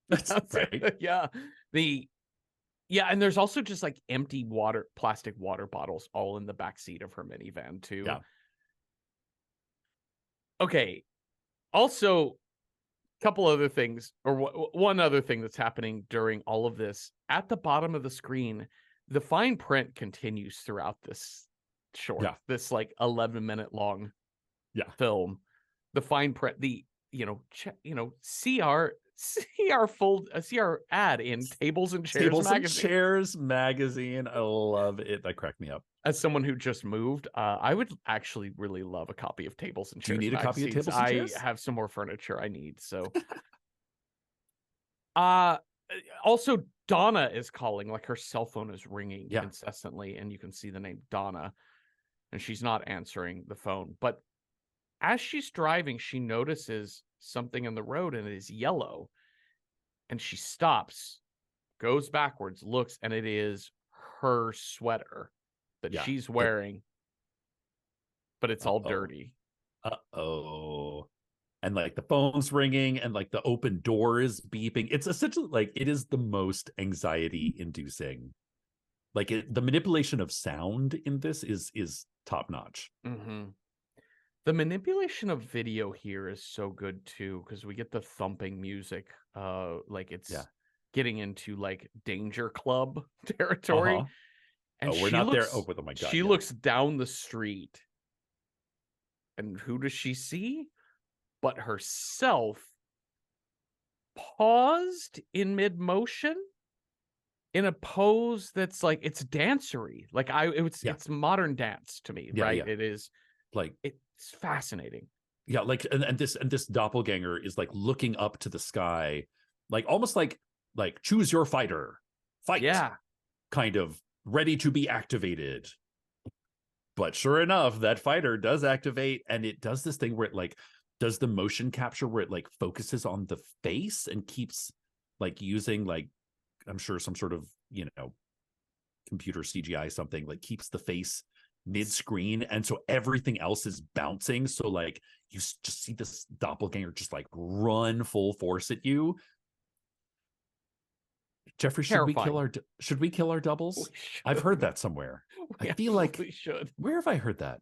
That's right. Yeah. And there's also just like empty plastic water bottles all in the back seat of her minivan too. Yeah. Okay. Also, a couple other things, or one other thing that's happening during all of this. At the bottom of the screen, the fine print continues throughout this this like 11-minute long film. The fine print, CR ad in Tables and Chairs magazine. I love it. That cracked me up. As someone who just moved, I would actually really love a copy of Tables and Chairs. Do you need a copy of Tables and Chairs? I have some more furniture I need. So, also Donna is calling, like her cell phone is ringing incessantly, and you can see the name Donna, and she's not answering the phone. But as she's driving, she notices something in the road, and it is yellow. And she stops, goes backwards, looks, and it is her sweater that she's wearing. But it's all dirty. And like the phone's ringing, and like the open door is beeping. It's essentially like, it is the most anxiety inducing. Like the manipulation of sound in this is top notch. Mm-hmm. The manipulation of video here is so good too, because we get the thumping music. Like it's getting into like Danger Club territory. And we're not there. Oh my God. She looks down the street, and who does she see? But herself, paused in mid-motion, in a pose that's like, it's dancery. Like it's modern dance to me, right? Yeah. It is like, it's fascinating. Yeah, like and this doppelganger is like looking up to the sky, like almost like choose your fighter, fight, Yeah. kind of ready to be activated. But sure enough, that fighter does activate, and it does this thing where it like does the motion capture where it like focuses on the face and keeps like using like, I'm sure some sort of, you know, computer CGI something, like keeps the face mid-screen, and so everything else is bouncing, so like you just see this doppelganger just like run full force at you. Jeffrey, Terrifying. should we kill our doubles? I've heard that somewhere. I feel like we should. Where have I heard that?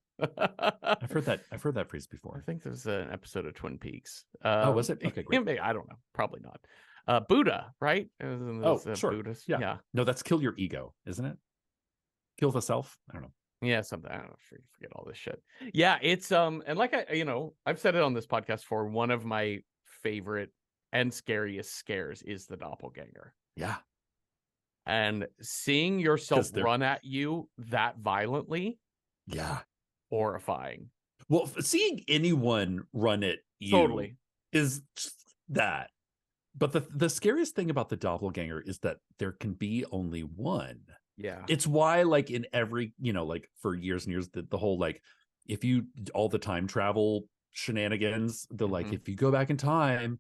I've heard that phrase before. I think there's an episode of Twin Peaks. Oh, was it? Okay, great. I don't know. Probably not. Buddha, right? Sure. Buddhist. Yeah. No, that's kill your ego, isn't it? Kill the self. I don't know. Yeah, something. I don't know. Forget all this shit. Yeah, it's and like I've said it on this podcast for one of my favorite and scariest scares is the doppelganger. Yeah. And seeing yourself run at you that violently, horrifying. Well, seeing anyone run at you totally is just that. But the scariest thing about the doppelganger is that there can be only one. Yeah. It's why, like, in every, you know, like for years and years, the whole, like, if you, all the time travel shenanigans, the like, if you go back in time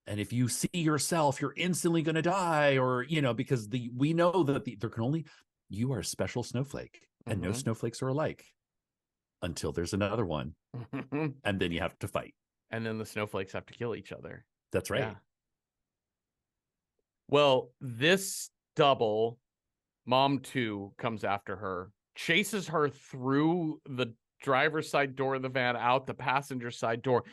and if you see yourself, you're instantly going to die, or, you know, because we know that there can only, you are a special snowflake, and no snowflakes are alike until there's another one. And then you have to fight. And then the snowflakes have to kill each other. That's right. Yeah. Well, this double, Mom 2, comes after her, chases her through the driver's side door of the van, out the passenger side door.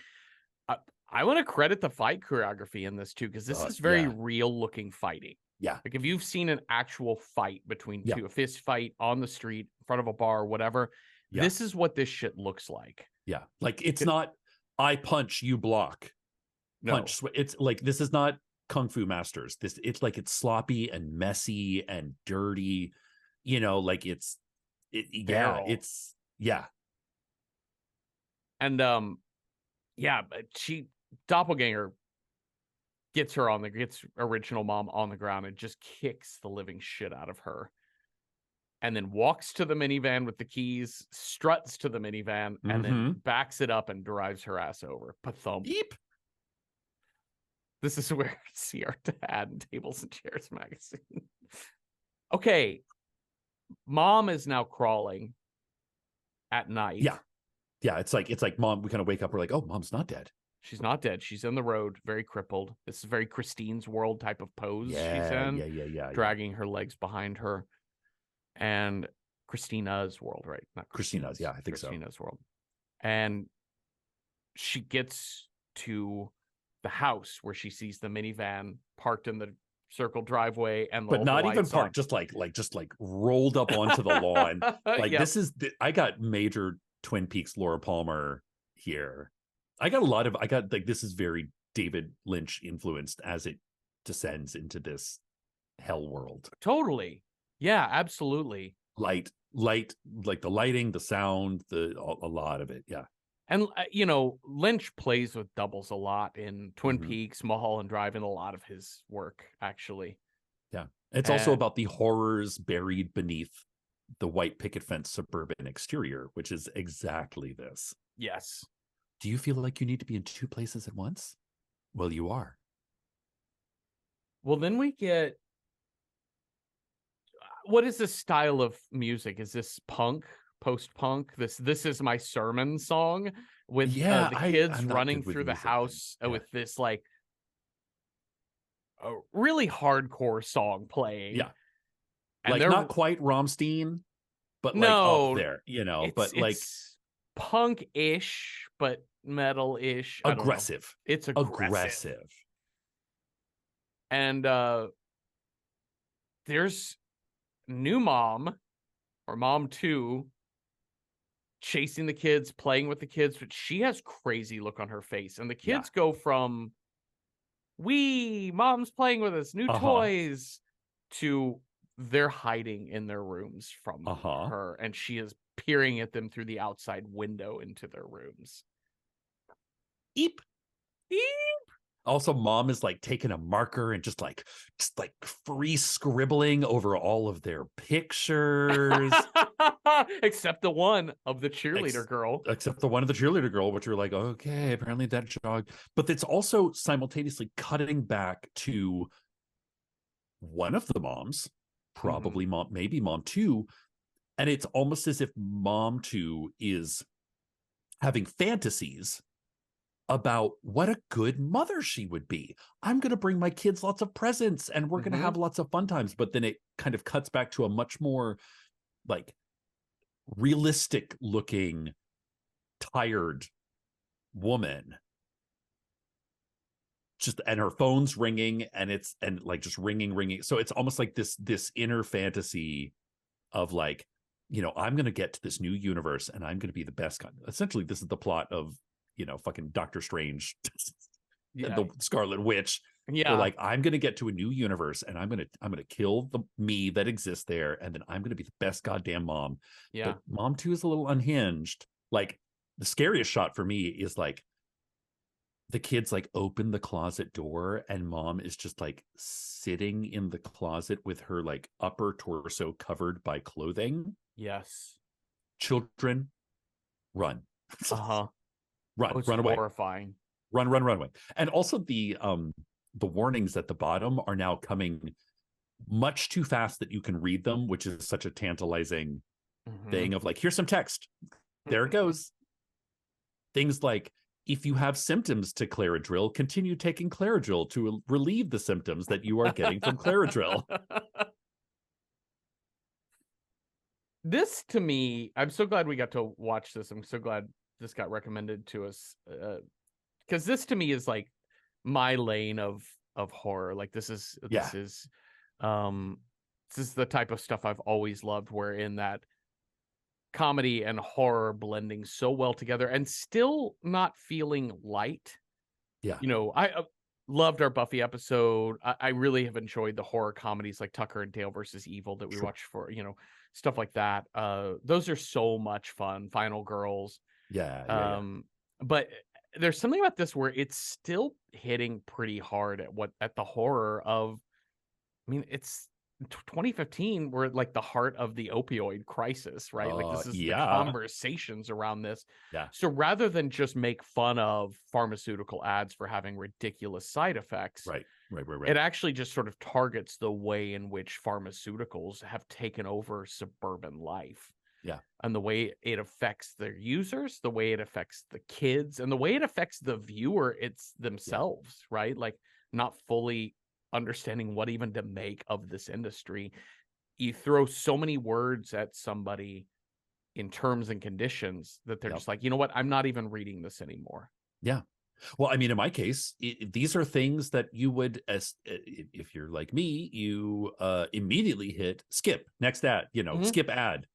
I want to credit the fight choreography in this too, because this is very real looking fighting. Yeah. Like if you've seen an actual fight between two, a fist fight on the street, in front of a bar, whatever, this is what this shit looks like. Yeah. Like it's not, I punch, you block. Punch. No. It's like, this is not Kung Fu Masters. It's like, it's sloppy and messy and dirty, you know, like it's and but doppelganger gets original mom on the ground and just kicks the living shit out of her, and then walks to the minivan with the keys, struts to the minivan, and then backs it up and drives her ass over. Pathump. Eep. This is where we see our dad in Tables and Chairs magazine. Okay. Mom is now crawling at night. Yeah. Yeah. It's like Mom, we kind of wake up. We're like, oh, Mom's not dead. She's not dead. She's in the road, very crippled. This is very Christine's World type of pose she's in. Yeah. Dragging her legs behind her. And Christina's World, right? Not Christina's. Yeah, I think Christina's World. And she gets to the house where she sees the minivan parked in the circle driveway, and but not even parked, just like rolled up onto the lawn. Like this is I got major Twin Peaks Laura Palmer here. I got like, this is very David Lynch influenced as it descends into this hell world. Totally. Yeah, absolutely. Light, like the lighting, the sound, a lot of it. Yeah. And, Lynch plays with doubles a lot in Twin Peaks, Mulholland Drive, and a lot of his work, actually. Yeah. It's also about the horrors buried beneath the white picket fence suburban exterior, which is exactly this. Yes. Do you feel like you need to be in two places at once? Well, you are. Well, then we get... What is this style of music? Is this punk? Post-punk? This is my sermon song with the kids running through the house with this like a really hardcore song playing. Yeah. And like not quite Rammstein, but like up there, but like punk-ish, but metal-ish. Aggressive. It's aggressive. And there's new mom, or Mom 2, chasing the kids, playing with the kids, but she has crazy look on her face. And the kids go from, Mom's playing with us, new toys, to they're hiding in their rooms from her, and she is peering at them through the outside window into their rooms. Eep. Eep. Also, mom is like taking a marker and just like free scribbling over all of their pictures. Except the one of the cheerleader girl. Except the one of the cheerleader girl, which you're like, okay, apparently that jog. But it's also simultaneously cutting back to one of the moms, probably mom, maybe mom 2. And it's almost as if mom 2 is having fantasies about what a good mother she would be. I'm going to bring my kids lots of presents and we're going to have lots of fun times. But then it kind of cuts back to a much more like realistic looking, tired woman. Just, and her phone's ringing and like just ringing. So it's almost like this inner fantasy of like, you know, I'm going to get to this new universe and I'm going to be the best guy. Essentially, this is the plot of, you know, fucking Doctor Strange, the Scarlet Witch. Yeah, like, I'm going to get to a new universe and I'm going to kill the me that exists there, and then I'm going to be the best goddamn mom. Yeah, but mom 2 is a little unhinged. Like, the scariest shot for me is like the kids like open the closet door and mom is just like sitting in the closet with her like upper torso covered by clothing. Yes. Children, run. Run away. Horrifying. Run away. And also the warnings at the bottom are now coming much too fast that you can read them, which is such a tantalizing thing of like, here's some text. There it goes. Things like, if you have symptoms to Claradrill, continue taking Claradrill to relieve the symptoms that you are getting from Claradrill. This, to me, I'm so glad we got to watch this. I'm so glad this got recommended to us, because this to me is like my lane of horror. Like this is the type of stuff I've always loved, where in that comedy and horror blending so well together and still not feeling light. Yeah, you know, I loved our Buffy episode. I really have enjoyed the horror comedies like Tucker and Dale versus Evil that we watched for, you know, stuff like that. Those are so much fun. Final Girls. Yeah. But there's something about this where it's still hitting pretty hard at the horror of, I mean, it's 2015. We're at like the heart of the opioid crisis, right? Like this is the conversations around this. Yeah. So rather than just make fun of pharmaceutical ads for having ridiculous side effects, right. It actually just sort of targets the way in which pharmaceuticals have taken over suburban life. Yeah. And the way it affects their users, the way it affects the kids, and the way it affects the viewer themselves, right? Like not fully understanding what even to make of this industry. You throw so many words at somebody in terms and conditions that they're just like, you know what? I'm not even reading this anymore. Yeah. Well, I mean, in my case, these are things that you would, as if you're like me, you immediately hit skip, next ad, skip ad.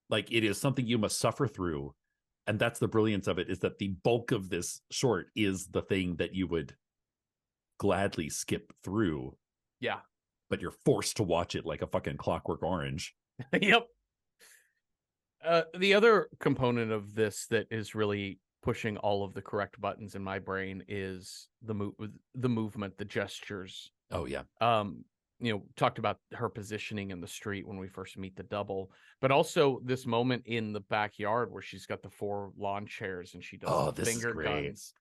Like, it is something you must suffer through. And that's the brilliance of it, is that the bulk of this short is the thing that you would gladly skip through. Yeah. But you're forced to watch it like a fucking Clockwork Orange. Yep. The other component of this that is really pushing all of the correct buttons in my brain is the movement, the gestures. Oh yeah. Talked about her positioning in the street when we first meet the double, but also this moment in the backyard where she's got the 4 lawn chairs and she does the finger guns.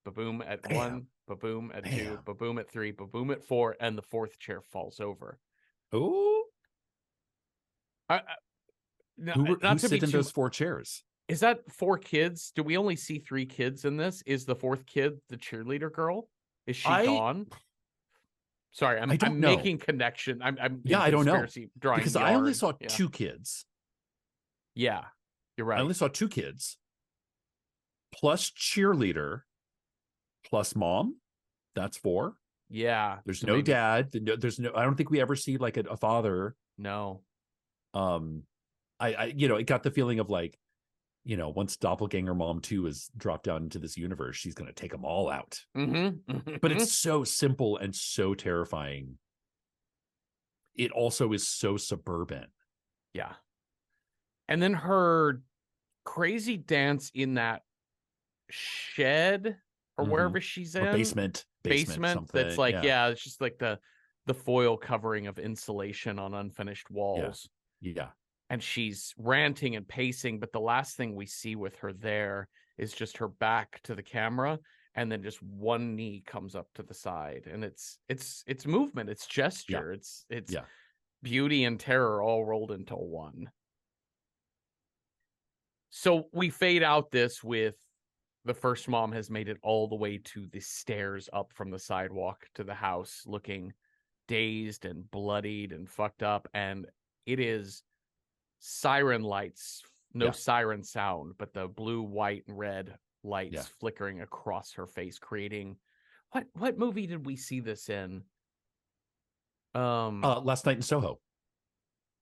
Ba-boom at 1, ba-boom at 2, ba-boom at 3, ba-boom at 4, and the 4th chair falls over. Oh. Who sit in those 4 chairs? Is that 4 kids? Do we only see 3 kids in this? Is the 4th kid the cheerleader girl? Is she gone? Sorry, I'm making connection. I'm I don't know, drawing because I only saw 2 kids. Yeah, you're right. I only saw 2 kids, plus cheerleader, plus mom. That's 4. Yeah, there's no dad. There's no. I don't think we ever see like a father. No. It got the feeling of like, once Doppelganger Mom 2 is dropped down into this universe, she's going to take them all out. Mm-hmm. But it's so simple and so terrifying. it also is so suburban. Yeah. And then her crazy dance in that shed or wherever she's in. Or basement something. That's like, yeah, it's just like the foil covering of insulation on unfinished walls. Yeah. And she's ranting and pacing, but the last thing we see with her there is just her back to the camera, and then just one knee comes up to the side, and it's movement, it's gesture, it's beauty and terror all rolled into one. So we fade out this with the first mom has made it all the way to the stairs up from the sidewalk to the house, looking dazed and bloodied and fucked up, and it is siren lights, no siren sound, but the blue, white, and red lights flickering across her face, creating what movie did we see this in? Last Night in Soho.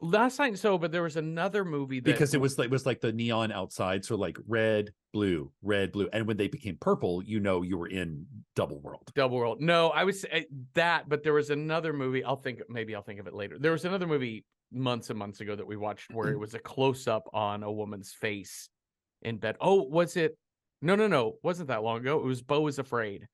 Last Night in Soho, but there was another movie that because it was like the neon outside, so like red, blue, and when they became purple, you were in Double World. No, I was that, but there was another movie. I'll think of it later. There was another movie months and months ago that we watched where it was a close up on a woman's face in bed. Oh, was it? No, wasn't that long ago. It was Beau is Afraid.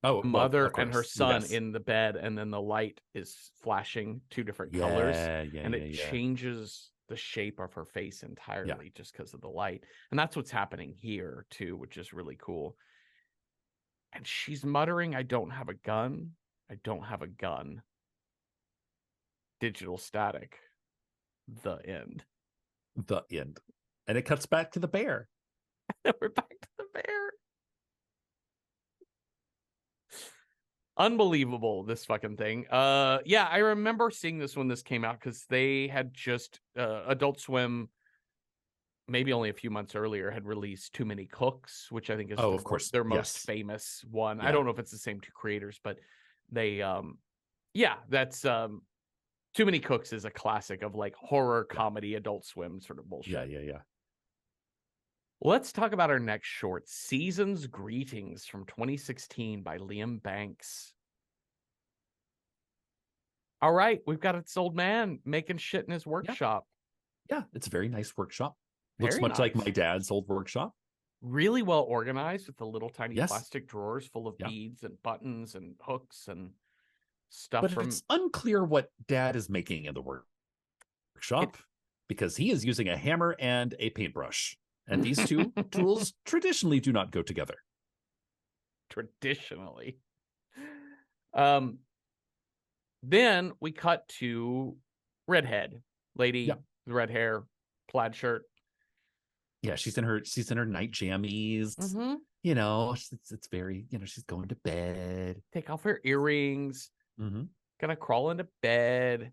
Oh, mother and her son in the bed, and then the light is flashing two different colors, and it changes the shape of her face entirely just because of the light. And that's what's happening here too, which is really cool. And she's muttering, "I don't have a gun. I don't have a gun." Digital static. The end. And it cuts back to the bear. We're back to the bear. Unbelievable, this fucking thing. Yeah, I remember seeing this when this came out because they had just Adult Swim, maybe only a few months earlier, had released Too Many Cooks, which I think is of course their most famous one. I don't know if it's the same two creators, but they that's Too Many Cooks is a classic of like horror comedy Adult Swim sort of bullshit. Yeah. Let's talk about our next short, Season's Greetings from 2016 by Liam Banks. All right, we've got this old man making shit in his workshop. Yeah, it's a very nice workshop. Looks much like my dad's old workshop. Really well organized with the little tiny plastic drawers full of beads and buttons and hooks and stuff. But it's unclear what Dad is making in the workshop because he is using a hammer and a paintbrush. And these two tools traditionally do not go together. Traditionally. Then we cut to redhead lady, with red hair, plaid shirt. Yeah, she's in her night jammies. Mm-hmm. It's very, she's going to bed. Take off her earrings. Mm-hmm. Gonna crawl into bed.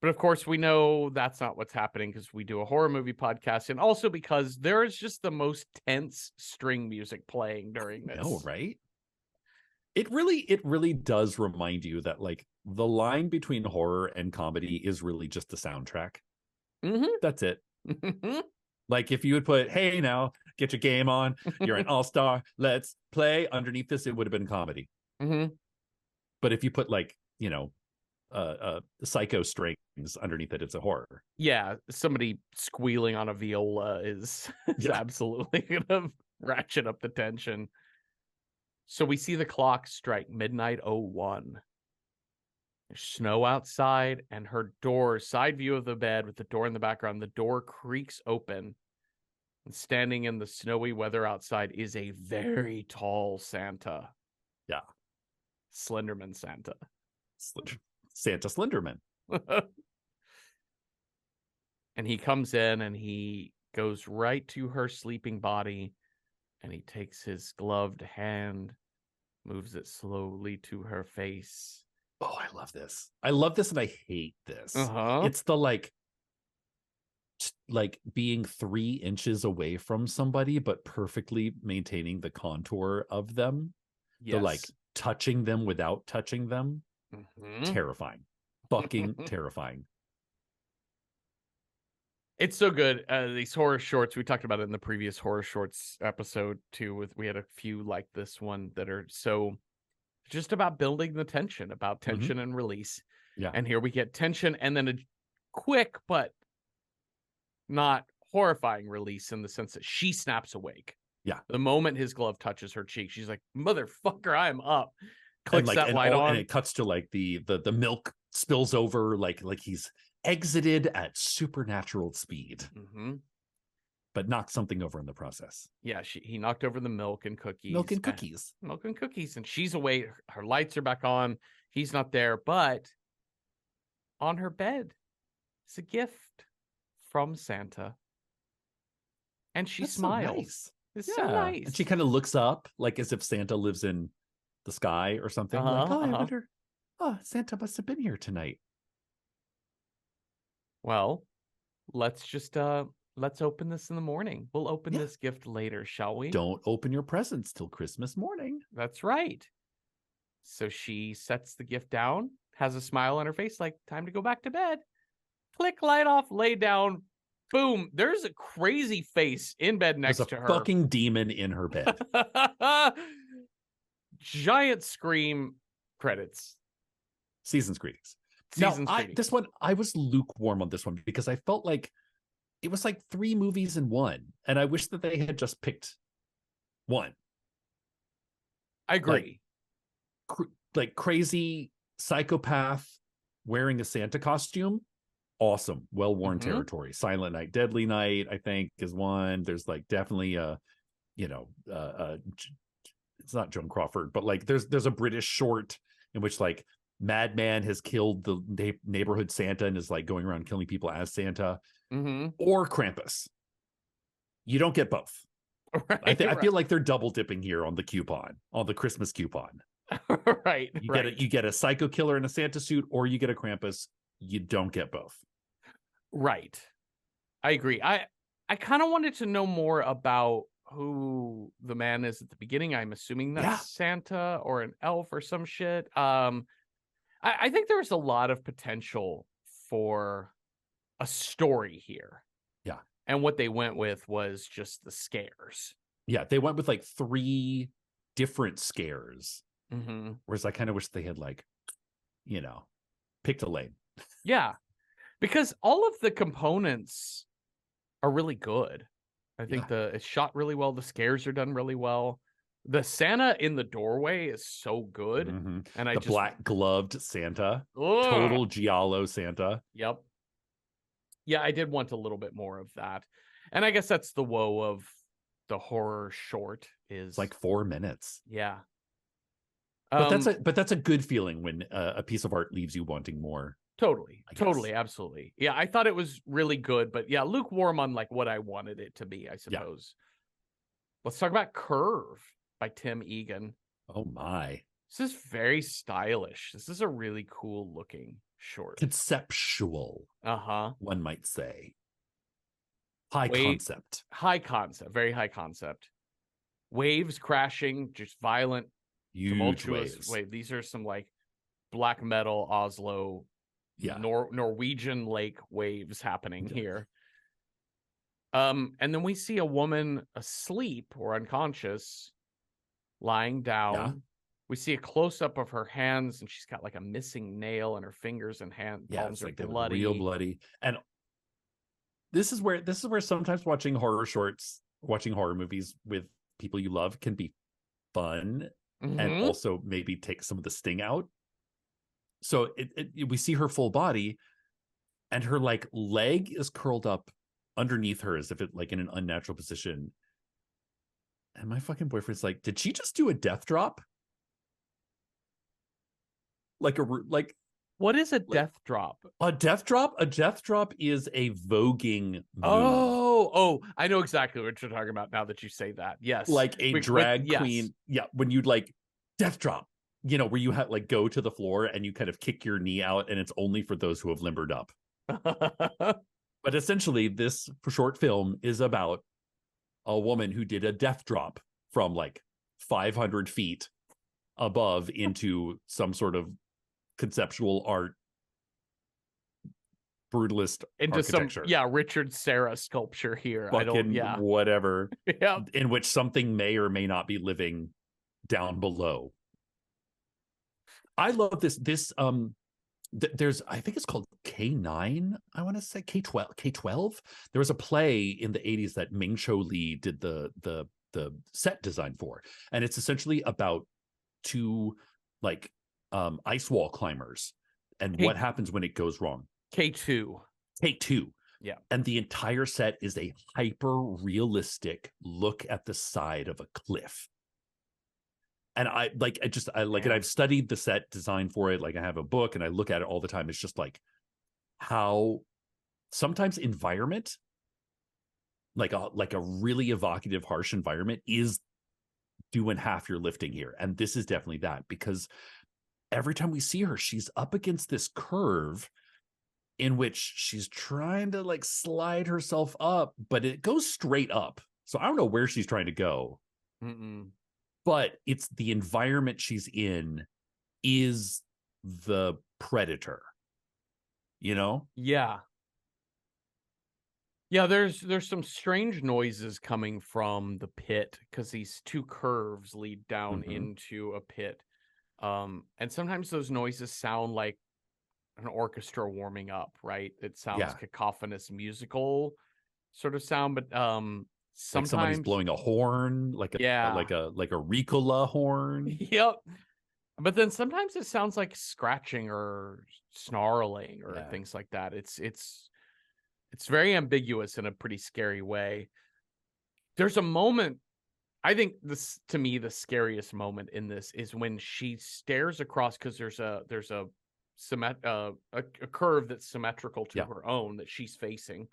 But of course, we know that's not what's happening because we do a horror movie podcast, and also because there is just the most tense string music playing during this. No, right? It really does remind you that like the line between horror and comedy is really just the soundtrack. Mm-hmm. That's it. Like if you would put, "Hey, now get your game on, you're an all-star, let's play," underneath this, it would have been comedy. Mm-hmm. But if you put like psycho strings underneath it, it's a horror. Yeah, somebody squealing on a viola is absolutely gonna ratchet up the tension. So we see the clock strike midnight 01. There's snow outside, and her door, side view of the bed with the door in the background, the door creaks open, and standing in the snowy weather outside is a very tall Santa. Yeah. Slenderman Santa. Santa Slenderman. And he comes in and he goes right to her sleeping body, and he takes his gloved hand, moves it slowly to her face. Oh, I love this. And I hate this. It's the like being 3 inches away from somebody, but perfectly maintaining the contour of them. Yes. The like touching them without touching them. Mm-hmm. Terrifying. Fucking terrifying. It's so good. These horror shorts, we talked about it in the previous horror shorts episode too. We had a few like this one that are so just about building the tension, about tension and release. Yeah. And here we get tension and then a quick but not horrifying release in the sense that she snaps awake. Yeah. The moment his glove touches her cheek, she's like, "Motherfucker, I'm up." Clicks and like, that light on. And it cuts to like the milk spills over like he's exited at supernatural speed. Mm-hmm. But knocked something over in the process. Yeah, he knocked over the milk and cookies. Milk and cookies. And she's away. Her lights are back on. He's not there, but on her bed is a gift from Santa. And she smiles. So nice. It's so nice. And she kind of looks up like as if Santa lives in the sky or something. I wonder, Santa must have been here tonight. Well, let's just let's open this in the morning. We'll open this gift later, shall we? Don't open your presents till Christmas morning. That's right. So she sets the gift down, has a smile on her face, like, time to go back to bed. Click, light off, lay down. Boom. There's a crazy face in bed next to her. There's a fucking demon in her bed. Giant scream. Credits. Season's greetings. This one, I was lukewarm on this one because I felt like it was like 3 movies in one, and I wish that they had just picked one. I agree. Like crazy psychopath wearing a Santa costume. Awesome. Well-worn territory. Silent Night, Deadly Night, I think, is one. There's like definitely it's not Joan Crawford, but like there's a British short in which like Madman has killed the neighborhood Santa and is like going around killing people as Santa. Or Krampus. You don't get both. Right, I feel like they're double dipping here on the coupon, on the Christmas coupon. Right. You get a psycho killer in a Santa suit, or you get a Krampus. You don't get both. Right. I agree. I kind of wanted to know more about who the man is at the beginning. I'm assuming that's Santa or an elf or some shit. I think there's a lot of potential for a story here. Yeah. And what they went with was just the scares. Yeah, they went with like 3 different scares. Whereas I kind of wish they had like, picked a lane. Yeah. Because all of the components are really good. I think it's shot really well. The scares are done really well. The Santa in the doorway is so good. And black gloved Santa. Total Giallo Santa. Yep. Yeah, I did want a little bit more of that. And I guess that's the woe of the horror short is it's like 4 minutes. Yeah. But that's a good feeling when a piece of art leaves you wanting more. Totally, absolutely. Yeah, I thought it was really good, but yeah, lukewarm on like what I wanted it to be, I suppose. Let's talk about Curve by Tim Egan. Oh my. This is very stylish. This is a really cool looking short. Conceptual. One might say. High concept. High concept. Very high concept. Waves crashing, just violent, tumultuous wave. These are some like black metal Oslo, Norwegian lake waves happening here. And then we see a woman asleep or unconscious, lying down. Yeah. We see a close-up of her hands, and she's got like a missing nail in her fingers and palms are like bloody. Real bloody. And this is where sometimes watching horror movies with people you love can be fun and also maybe take some of the sting out. So we see her full body, and her like leg is curled up underneath her as if it like in an unnatural position. And my fucking boyfriend's like, did she just do a death drop? What is a death drop? A death drop? A death drop is a voguing move. Oh, I know exactly what you're talking about now that you say that. Yes. Like a drag queen. Yeah, when you'd like death drop, where you have like go to the floor and you kind of kick your knee out, and it's only for those who have limbered up. But essentially, this short film is about a woman who did a death drop from like 500 feet above into some sort of conceptual art brutalist into architecture. Some Richard Serra sculpture here. Whatever. In which something may or may not be living down below. I love this there's, I think it's called K9, I want to say K12. There was a play in the 80s that Ming Cho Lee did the set design for, and it's essentially about two like ice wall climbers and what happens when it goes wrong. K2. Yeah. And the entire set is a hyper realistic look at the side of a cliff. And I like it, and I've studied the set design for it. Like I have a book and I look at it all the time. It's just like how sometimes environment, like a really evocative, harsh environment, is doing half your lifting here. And this is definitely that, because every time we see her, she's up against this curve in which she's trying to like slide herself up, but it goes straight up. So I don't know where she's trying to go. But it's the environment she's in is the predator, you know? Yeah. Yeah, there's some strange noises coming from the pit because these two curves lead down into a pit. And sometimes those noises sound like an orchestra warming up, right? It sounds cacophonous musical sort of sound, but sometimes like somebody's blowing a horn, like a Ricola horn. Yep. But then sometimes it sounds like scratching or snarling or things like that. It's very ambiguous in a pretty scary way. There's a moment, I think this, to me, the scariest moment in this is when she stares across, because there's a curve that's symmetrical to her own that she's facing,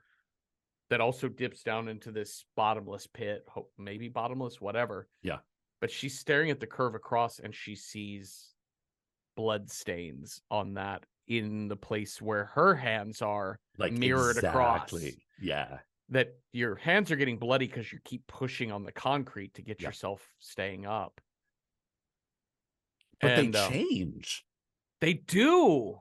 that also dips down into this bottomless pit, maybe bottomless, whatever. Yeah. But she's staring at the curve across and she sees blood stains on that in the place where her hands are, like mirrored across. Yeah. That your hands are getting bloody because you keep pushing on the concrete to get yourself staying up. But they change. They do.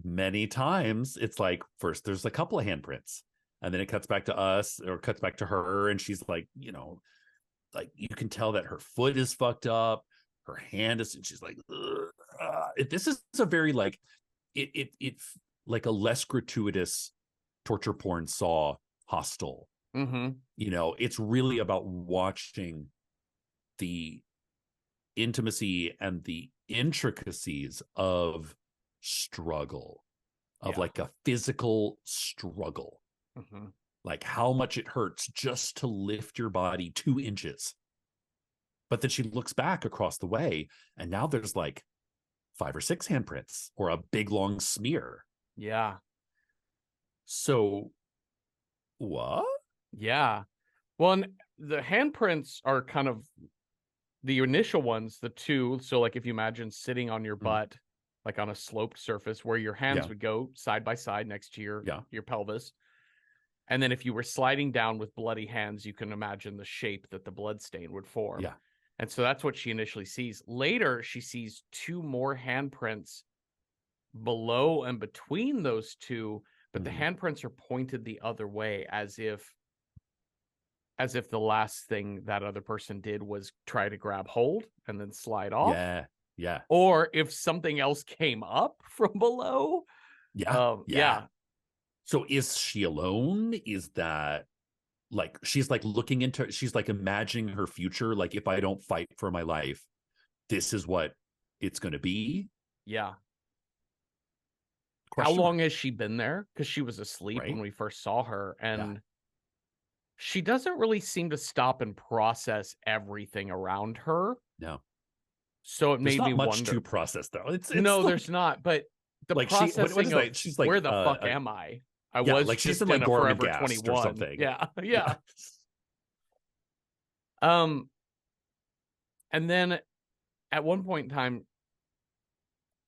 Many times it's like, first there's a couple of handprints, and then it cuts back to us, or cuts back to her, and she's like, you know, like you can tell that her foot is fucked up, her hand is, and she's like, this is a very like it like a less gratuitous torture porn Saw Hostel. You know, it's really about watching the intimacy and the intricacies of struggle, of like a physical struggle, like how much it hurts just to lift your body 2 inches. But then she looks back across the way, and now there's like 5 or 6 handprints or a big long smear. Yeah. So what? Yeah. Well, and the handprints are kind of the initial ones, the two. So like if you imagine sitting on your butt, like on a sloped surface where your hands would go side by side next to your pelvis. And then if you were sliding down with bloody hands, you can imagine the shape that the blood stain would form. Yeah. And so that's what she initially sees. Later, she sees 2 more handprints below and between those two, but the handprints are pointed the other way, as if the last thing that other person did was try to grab hold and then slide off. Yeah. Or if something else came up from below. Yeah. So is she alone? Is that like she's like looking into, she's like imagining her future, like if I don't fight for my life, this is what it's going to be? Yeah. How long has she been there? Because she was asleep when we first saw her, and she doesn't really seem to stop and process everything around her. No. So it made me wonder. There's not much to process, though. It's no, like, there's not. But the like processing of she's like, where the fuck am I? I was like she's she's in like a Gorman Forever Gast 21 or something. Yeah. And then at one point in time,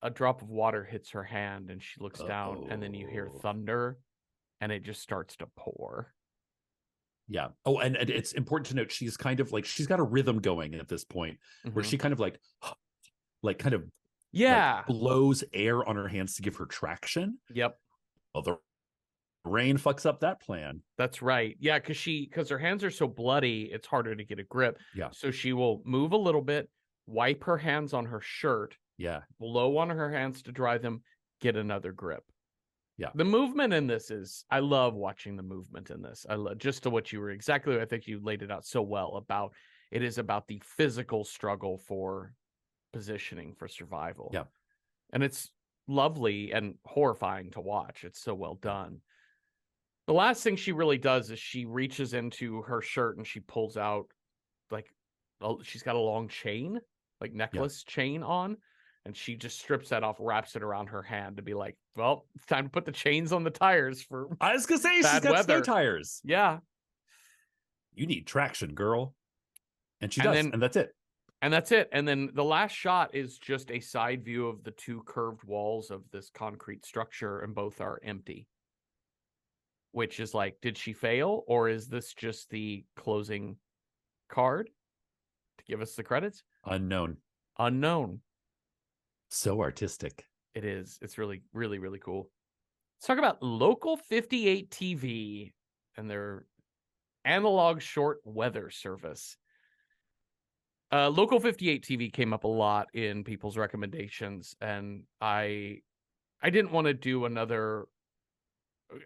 a drop of water hits her hand and she looks down, and then you hear thunder and it just starts to pour. Yeah. Oh, and it's important to note she's kind of like, she's got a rhythm going at this point where she kind of like kind of like blows air on her hands to give her traction. Yep. Well, the rain fucks up that plan. That's right. Yeah, because her hands are so bloody, it's harder to get a grip. Yeah. So she will move a little bit, wipe her hands on her shirt. Yeah. Blow on her hands to dry them, get another grip. Yeah. The movement in this I love watching the movement in this. I love just to what you were exactly. I think you laid it out so well about it is about the physical struggle for positioning for survival. Yeah. And it's lovely and horrifying to watch. It's so well done. The last thing she really does is she reaches into her shirt and she pulls out she's got a long chain, like necklace chain on, and she just strips that off, wraps it around her hand to be like, well, it's time to put the chains on the tires for I was gonna say she's got snow tires. Yeah. You need traction, girl. And she does, and that's it. And that's it. And then the last shot is just a side view of the two curved walls of this concrete structure, and both are empty. Which is like, did she fail? Or is this just the closing card to give us the credits? Unknown. So artistic. It is. It's really, really, really cool. Let's talk about Local 58 TV and their analog short weather service. Local 58 TV came up a lot in people's recommendations, and I didn't want to do another.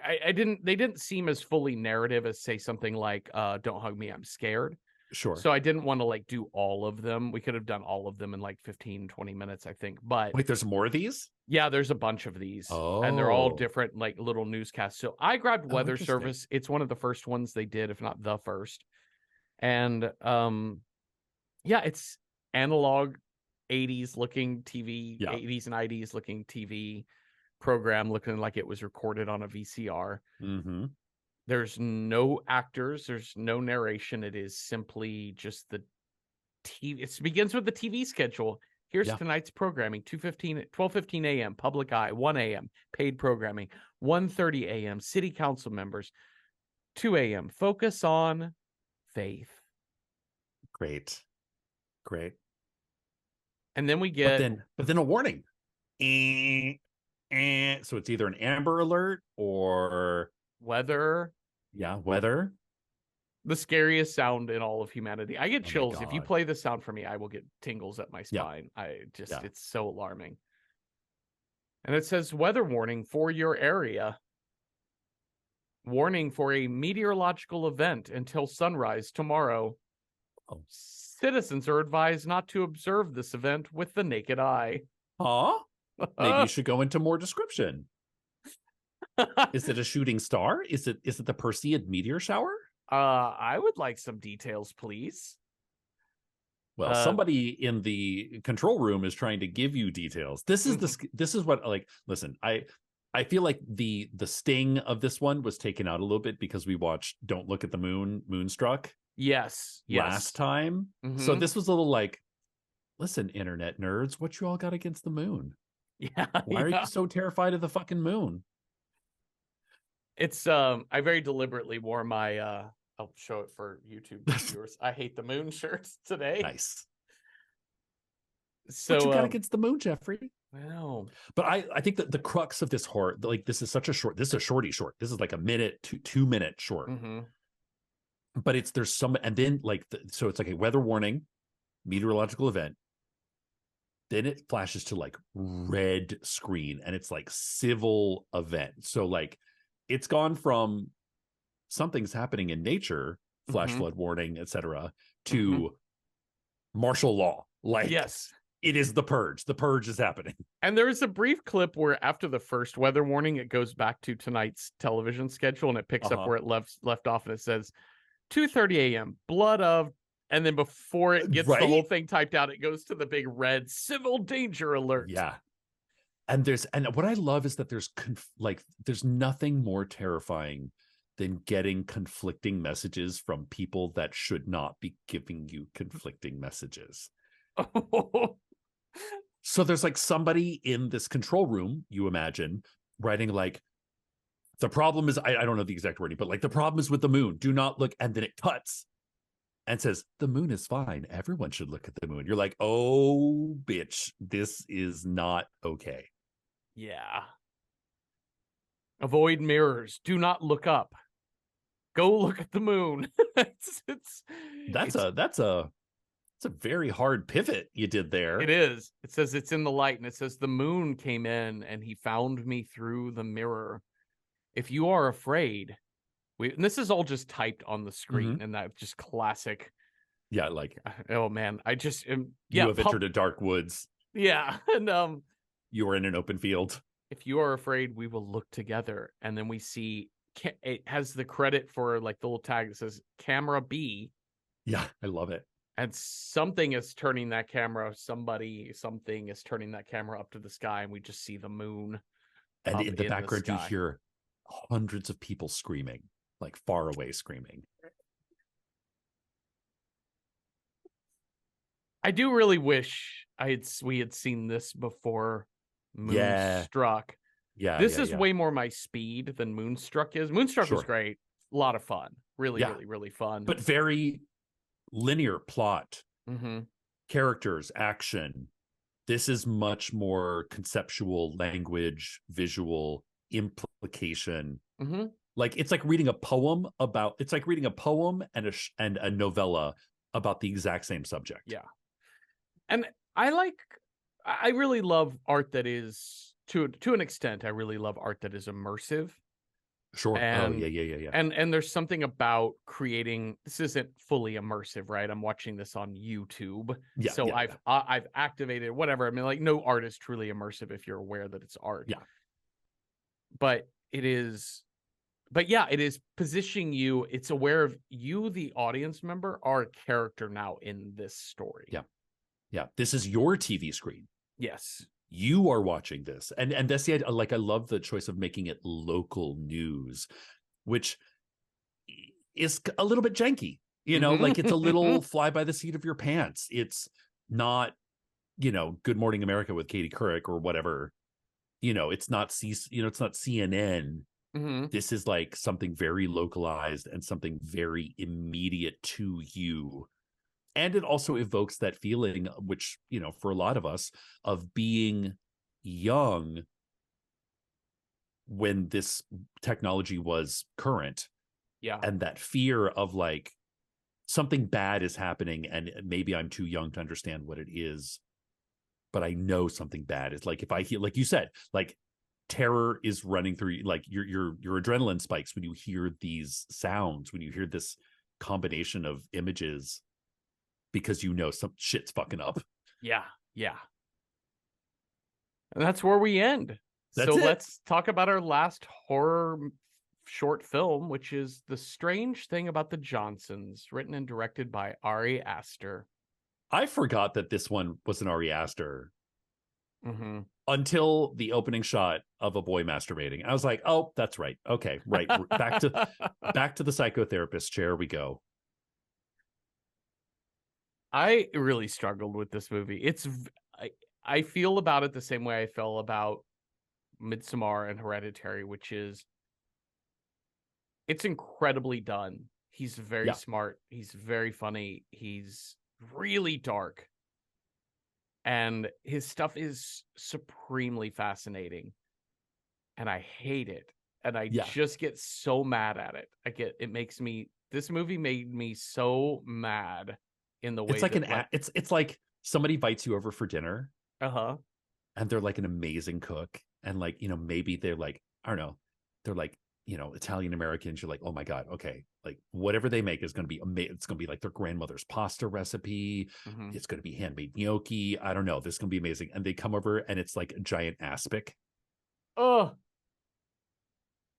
They didn't seem as fully narrative as, say, something like Don't Hug Me, I'm Scared. Sure. So I didn't want to like do all of them. We could have done all of them in like 15, 20 minutes, I think. But wait, there's more of these? Yeah, there's a bunch of these. Oh. And they're all different, like little newscasts. So I grabbed Weather Service. It's one of the first ones they did, if not the first. And yeah, it's analog 80s looking TV, 80s and 90s looking TV program, looking like it was recorded on a VCR. Mm-hmm. There's no actors, there's no narration. It is simply just the TV. It begins with the TV schedule. Here's tonight's programming: 12:15 a.m. Public Eye, 1 a.m. paid programming, 1:30 a.m. City Council members, 2 a.m. Focus on Faith. Great. And then we get, but then a warning. So it's either an Amber Alert or weather. Yeah, weather. The scariest sound in all of humanity. I get chills. If you play the sound for me, I will get tingles up my spine. It's so alarming. And it says weather warning for your area. Warning for a meteorological event until sunrise tomorrow. Oh. Citizens are advised not to observe this event with the naked eye. Huh? Maybe you should go into more description. Is it a shooting star? Is it the Perseid meteor shower? I would like some details, please. Well, somebody in the control room is trying to give you details. This is this is what, like, listen, I feel like the sting of this one was taken out a little bit because we watched Don't Look at the Moon, Moonstruck. Yes. Last time. Mm-hmm. So this was a little like, listen, internet nerds, what you all got against the moon? Yeah. Why are you so terrified of the fucking moon? It's I very deliberately wore my I'll show it for YouTube viewers. I hate the moon shirts today. Nice. So what you got against the moon, Jeffrey? Well, but I think that the crux of this horror, like, this is a shorty short. This is like a minute to 2 minute short. Mm-hmm. But there's some, and then so it's like a weather warning, meteorological event. Then it flashes to like red screen, and it's like civil event. So like it's gone from something's happening in nature, flash flood warning, etc., to martial law. Like, yes, it is the purge. The purge is happening. And there's a brief clip where after the first weather warning, it goes back to tonight's television schedule, and it picks up where it left off, and it says 2:30 a.m. blood of. And then before it gets the whole thing typed out, it goes to the big red civil danger alert. Yeah. And what I love is that there's nothing more terrifying than getting conflicting messages from people that should not be giving you conflicting messages. So there's like somebody in this control room, you imagine, writing like, the problem is, I don't know the exact wording, but like, the problem is with the moon. Do not look. And then it cuts and says, the moon is fine. Everyone should look at the moon. You're like, oh, bitch, this is not okay. Yeah. Avoid mirrors. Do not look up. Go look at the moon. That's a It's a very hard pivot you did there. It is. It says it's in the light, and it says the moon came in and he found me through the mirror. If you are afraid, and this is all just typed on the screen, and that just classic. Yeah, like, oh man, I just you have entered a dark woods. Yeah, and you are in an open field. If you are afraid, we will look together, and then we see it has the credit for like the little tag that says camera B. Yeah, I love it. And something is turning that camera. Something is turning that camera up to the sky, and we just see the moon. And in the background, you hear hundreds of people screaming, like far away screaming. I do really wish we had seen this before Moonstruck. Yeah. This is way more my speed than Moonstruck is. Moonstruck was great. A lot of fun. Really, really fun. But very linear plot. Mm-hmm. Characters, action. This is much more conceptual, language, visual, implication. Mm-hmm. Like it's like reading a poem and a novella about the exact same subject. Yeah. And I really love art that is to an extent, I really love art that is immersive. Sure. And, yeah. And there's something about creating, this isn't fully immersive, right? I'm watching this on YouTube. Yeah. So I've activated whatever. I mean, like no art is truly immersive if you're aware that it's art. Yeah. But it is positioning you. It's aware of you, the audience member, are a character now in this story. Yeah. Yeah. This is your TV screen. Yes. You are watching this. And that's the idea. Like, I love the choice of making it local news, which is a little bit janky, like it's a little fly by the seat of your pants. It's not, Good Morning America with Katie Couric or whatever. It's not it's not CNN. Mm-hmm. This is like something very localized and something very immediate to you. And it also evokes that feeling, which, for a lot of us, of being young when this technology was current. Yeah. And that fear of like something bad is happening and maybe I'm too young to understand what it is. But I know something bad is, like, if I hear, like you said, like terror is running through, like your adrenaline spikes when you hear these sounds, when you hear this combination of images, because some shit's fucking up. Yeah. And that's where we end. Let's talk about our last horror short film, which is The Strange Thing About the Johnsons, written and directed by Ari Aster. I forgot that this one was an Ari Aster mm-hmm. until the opening shot of a boy masturbating. I was like, oh, that's right. Okay, right. back to the psychotherapist chair we go. I really struggled with this movie. I feel about it the same way I feel about Midsommar and Hereditary, which is it's incredibly done. He's very smart. He's very funny. He's really dark. And his stuff is supremely fascinating. And I hate it. And I just get so mad at it. This movie made me so mad in the way it's like it's like somebody invites you over for dinner. Uh-huh. And they're like an amazing cook. And like, maybe they're like, I don't know, they're like, Italian Americans. You're like, oh my God, okay. Like whatever they make is going to be amazing. It's going to be like their grandmother's pasta recipe. Mm-hmm. It's going to be handmade gnocchi. I don't know. This is going to be amazing. And they come over and it's like a giant aspic. Oh.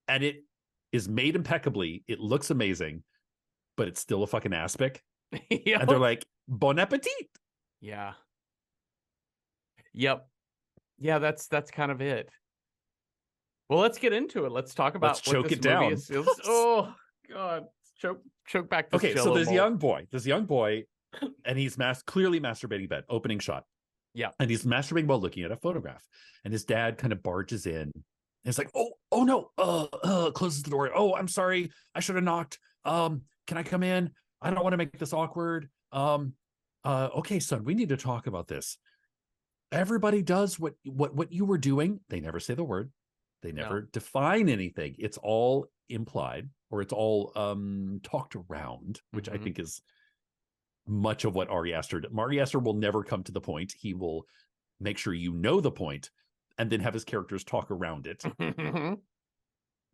And it is made impeccably. It looks amazing, but it's still a fucking aspic. Yep. And they're like, bon appetit. Yeah. Yep. Yeah, that's kind of it. Well, let's get into it. Let's talk about what choke it down. Oh God, choke back. This okay, so this young boy, and he's clearly masturbating in bed. Opening shot. Yeah, and he's masturbating while looking at a photograph. And his dad kind of barges in. And it's like, oh no, closes the door. Oh, I'm sorry, I should have knocked. Can I come in? I don't want to make this awkward. Okay, son, we need to talk about this. Everybody does what you were doing. They never say the word. They never define anything. It's all implied, or it's all talked around, which I think is much of what Ari Aster did. Ari Aster will never come to the point. He will make sure you know the point and then have his characters talk around it.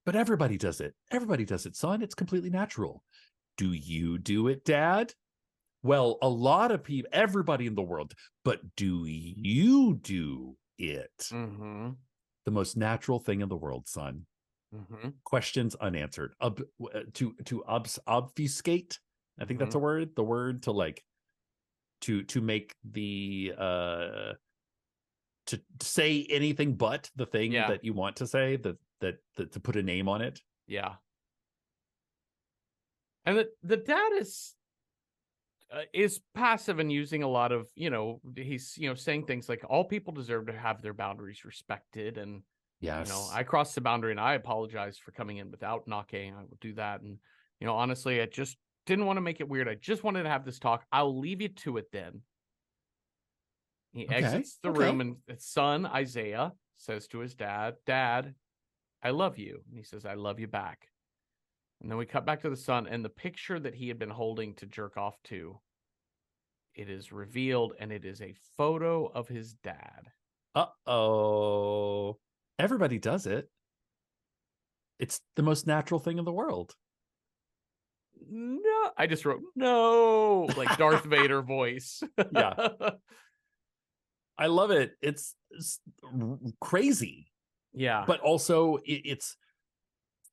But everybody does it. Everybody does it, son. It's completely natural. Do you do it, Dad? Well, a lot of people, everybody in the world, but do you do it? The most natural thing in the world, son. Questions unanswered. To obfuscate, I think that's a word. The word to like to make the to say anything but the thing that you want to say, that to put a name on it. Yeah. And the dad is passive and using a lot of, he's, saying things like all people deserve to have their boundaries respected. And, I crossed the boundary and I apologize for coming in without knocking. I will do that. And, honestly, I just didn't want to make it weird. I just wanted to have this talk. I'll leave you to it then. He exits the room and his son, Isaiah, says to his dad, Dad, I love you. And he says, I love you back. And then we cut back to the son and the picture that he had been holding to jerk off to. It is revealed and it is a photo of his dad. Uh-oh. Everybody does it. It's the most natural thing in the world. No, I just wrote no, like Darth Vader voice. Yeah. I love it. It's crazy. Yeah. But also it's,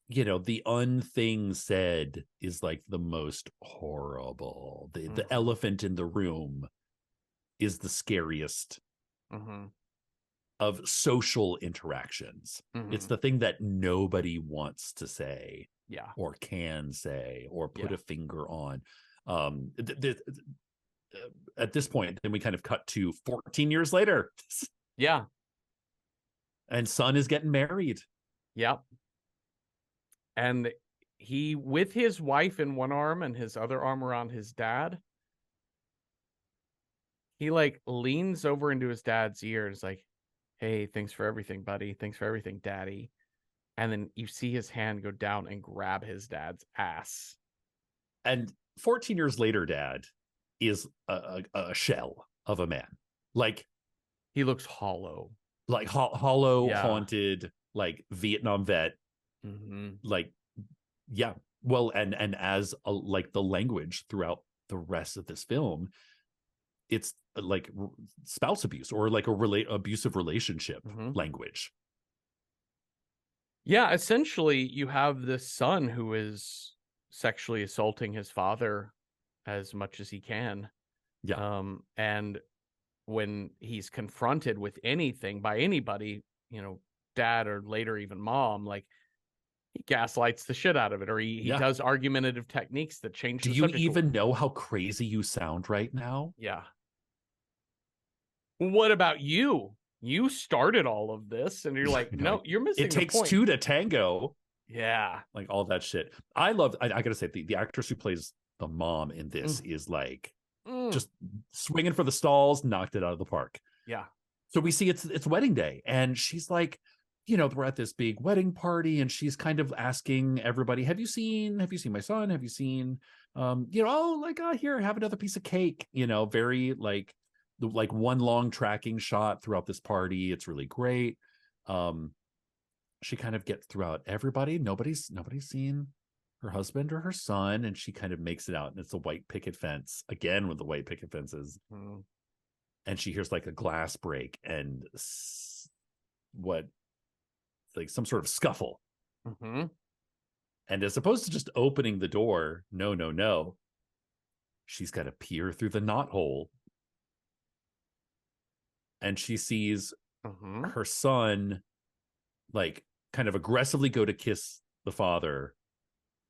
the unthing said is like the most horrible. The elephant in the room is the scariest of social interactions. It's the thing that nobody wants to say or can say or put a finger on. At this point, then we kind of cut to 14 years later. Yeah. And son is getting married. Yep. And he, with his wife in one arm and his other arm around his dad, he like leans over into his dad's ear and is like, hey, thanks for everything, buddy. Thanks for everything, daddy. And then you see his hand go down and grab his dad's ass. And 14 years later, dad is a shell of a man. Like, he looks hollow. Like hollow, haunted, like Vietnam vet. Like, yeah. Well, and as like the language throughout the rest of this film, it's like spouse abuse or like abusive relationship language. Yeah, essentially you have this son who is sexually assaulting his father as much as he can. Yeah. And when he's confronted with anything by anybody, dad or later even mom, like he gaslights the shit out of it, or he does argumentative techniques that change. Do you even know how crazy you sound right now? Yeah. What about you? You started all of this, and you're like, no, you're missing. It takes two to tango. Yeah, like all that shit. I gotta say, the actress who plays the mom in this is like just swinging for the stalls, knocked it out of the park. Yeah. So we see it's wedding day, and she's like, we're at this big wedding party, and she's kind of asking everybody, have you seen my son? Have you seen, here, have another piece of cake, very like one long tracking shot throughout this party. It's really great. She kind of gets throughout everybody. Nobody's seen her husband or her son, and she kind of makes it out, and it's a white picket fence again with the white picket fences. And she hears like a glass break and like some sort of scuffle. And as opposed to just opening the door, no, she's got to peer through the knothole, and she sees her son like kind of aggressively go to kiss the father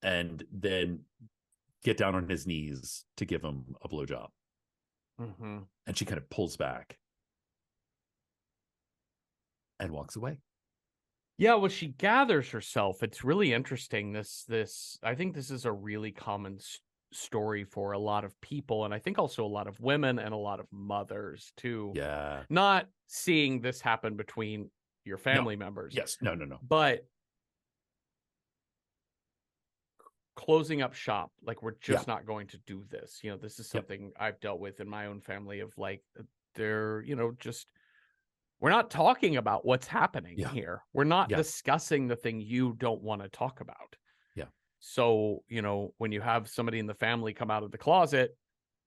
and then get down on his knees to give him a blowjob. And she kind of pulls back and walks away. Yeah, well, she gathers herself. It's really interesting. I think this is a really common story for a lot of people, and I think also a lot of women and a lot of mothers too. Yeah. Not seeing this happen between your family members. Yes. No. But closing up shop. Like, we're just Yeah. not going to do this. You know, this is Yep. something I've dealt with in my own family of like, they're, you know, just, we're not talking about what's happening Yeah. here. We're not Yeah. discussing the thing you don't want to talk about. Yeah. So, you know, when you have somebody in the family come out of the closet,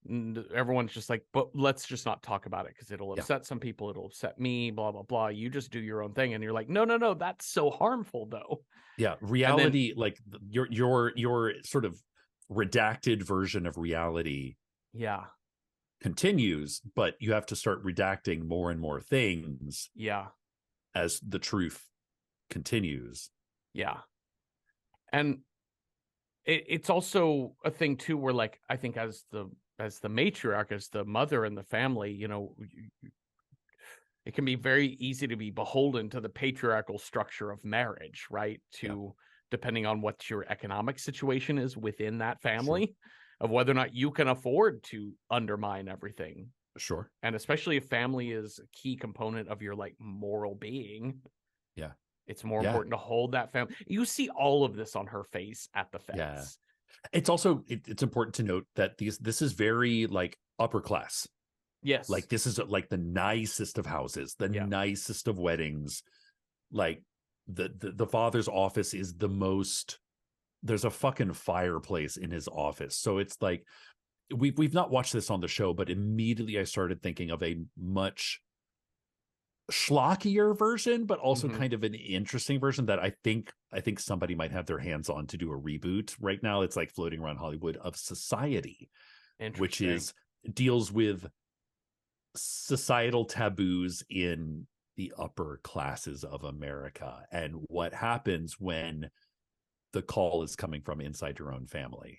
everyone's just like, but let's just not talk about it because it'll Yeah. upset some people. It'll upset me, blah, blah, blah. You just do your own thing. And you're like, no, no, no, that's so harmful though. Yeah. Reality, like your sort of redacted version of reality Yeah. continues, but you have to start redacting more and more things Yeah. as the truth continues. Yeah. And it's also a thing too, where like, I think as the matriarch, as the mother in the family, you know, it can be very easy to be beholden to the patriarchal structure of marriage, right? To depending on what your economic situation is within that family, of whether or not you can afford to undermine everything. Sure. And especially if family is a key component of your like moral being. Yeah. It's more important to hold that family. You see all of this on her face at the fence. Yeah. It's also it's important to note that this is very like upper class. Yes. Like this is like the nicest of houses, the nicest of weddings. Like the father's office is the most, there's a fucking fireplace in his office. So it's like we've not watched this on the show, but immediately I started thinking of a much schlockier version, but also kind of an interesting version that I think somebody might have their hands on to do a reboot. Right now it's like floating around Hollywood, of Society, which deals with societal taboos in the upper classes of America and what happens when the call is coming from inside your own family.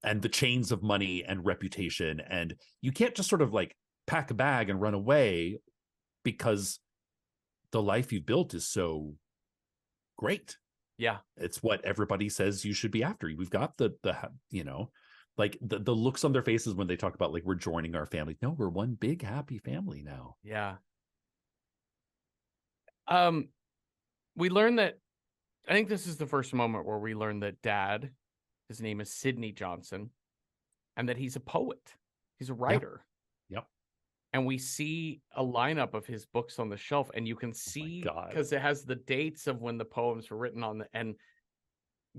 And the chains of money and reputation, and you can't just sort of like pack a bag and run away because the life you've built is so great. Yeah. It's what everybody says you should be after. We've got the you know, like the looks on their faces when they talk about like, we're joining our family. No, we're one big happy family now. Yeah. We learned that, I think this is the first moment where we learn that Dad, his name is Sidney Johnson, and that he's a poet. He's a writer. Yep. And we see a lineup of his books on the shelf, and you can see, because it has the dates of when the poems were written on and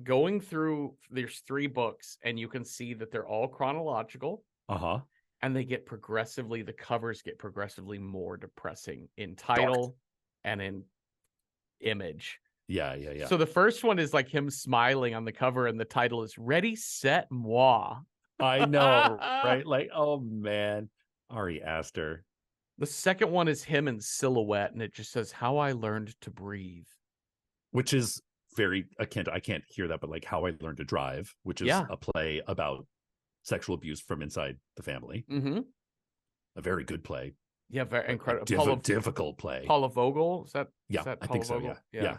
going through, there's 3 books, and you can see that they're all chronological. And they get progressively, the covers get progressively more depressing in title and in image. Yeah. So the first one is like him smiling on the cover, and the title is Ready, Set, Moi. I know, right? Like, oh man, Ari Aster. The second one is him in silhouette, and it just says How I Learned to Breathe, which is very akin to, I can't hear that, but like How I Learned to Drive, which is a play about sexual abuse from inside the family. A very good play. Yeah, very incredible. Difficult play. Paula Vogel, is that? Yeah, is that I think so. Yeah.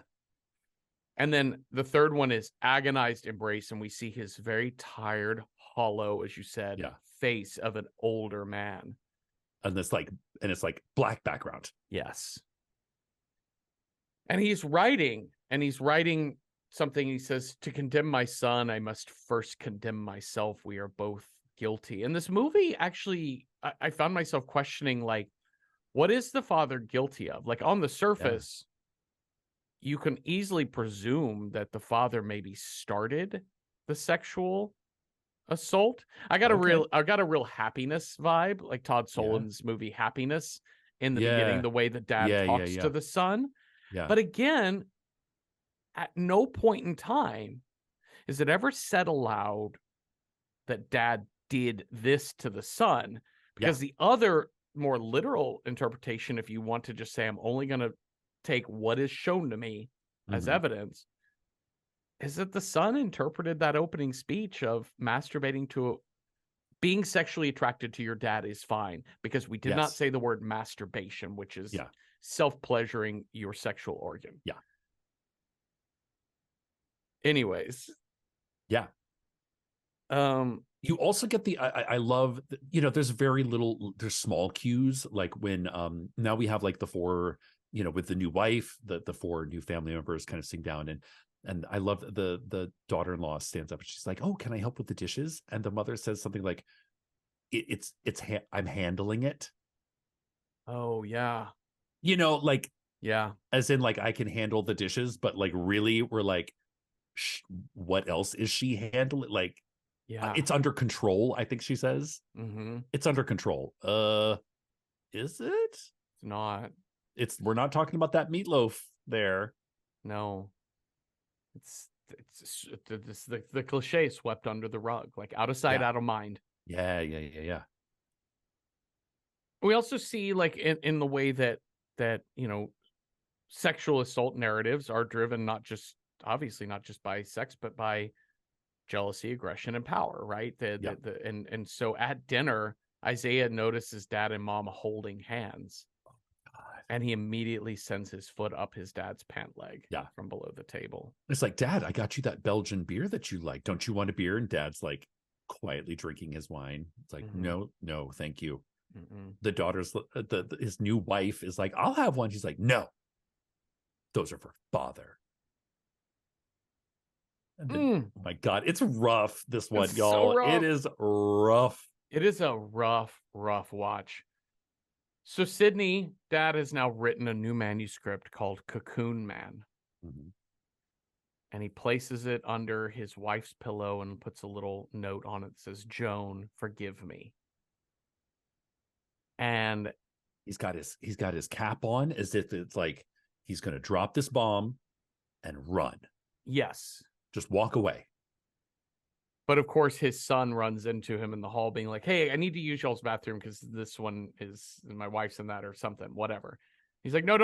And then the third one is Agonized Embrace, and we see his very tired, hollow, as you said, face of an older man. And it's like black background. Yes. And he's writing something. He says, to condemn my son, I must first condemn myself. We are both guilty. And this movie, actually, I found myself questioning, like, what is the father guilty of? Like, on the surface, you can easily presume that the father maybe started the sexual assault. I got a real Happiness vibe, like Todd Solondz movie Happiness, in the beginning, the way the dad talks to the son. But again, at no point in time is it ever said aloud that dad did this to the son, because the other more literal interpretation, if you want to just say, I'm only going to take what is shown to me as evidence, is that the son interpreted that opening speech of masturbating to being sexually attracted to your dad is fine, because we did not say the word masturbation, which is self-pleasuring your sexual organ. Anyways. You also get the I love, you know, there's there's small cues, like when now we have like the 4, you know, with the new wife, the 4 new family members kind of sitting down, and And I love the daughter-in-law stands up and she's like, "Oh, can I help with the dishes?" And the mother says something like, I'm handling it. Oh yeah. Like, Yeah. as in, like, I can handle the dishes, but like really we're like, what else is she handling? Like, Yeah. it's under control, I think she says. Mm-hmm. It's under control. Is it? It's not. We're not talking about that meatloaf there. No. It's the cliche swept under the rug, like out of sight, out of mind. Yeah. We also see, like, in the way that sexual assault narratives are driven obviously not just by sex, but by jealousy, aggression, and power, right? And so at dinner, Isaiah notices dad and mom holding hands. God. And he immediately sends his foot up his dad's pant leg from below the table. It's like, "Dad, I got you that Belgian beer that you like. Don't you want a beer?" And dad's like quietly drinking his wine. It's like, no, thank you. The daughter's, his new wife is like, "I'll have one." She's like, "No, those are for father." And then, oh my God, it's rough, this one, y'all. So it is rough. It is a rough watch. So Sydney, dad has now written a new manuscript called Cocoon Man. And he places it under his wife's pillow and puts a little note on it that says, "Joan, forgive me." And he's got his cap on as if it's like he's going to drop this bomb and run. Yes. Just walk away. But of course, his son runs into him in the hall being like, "Hey, I need to use y'all's bathroom because this one is my wife's in that," or something, whatever. He's like, "No.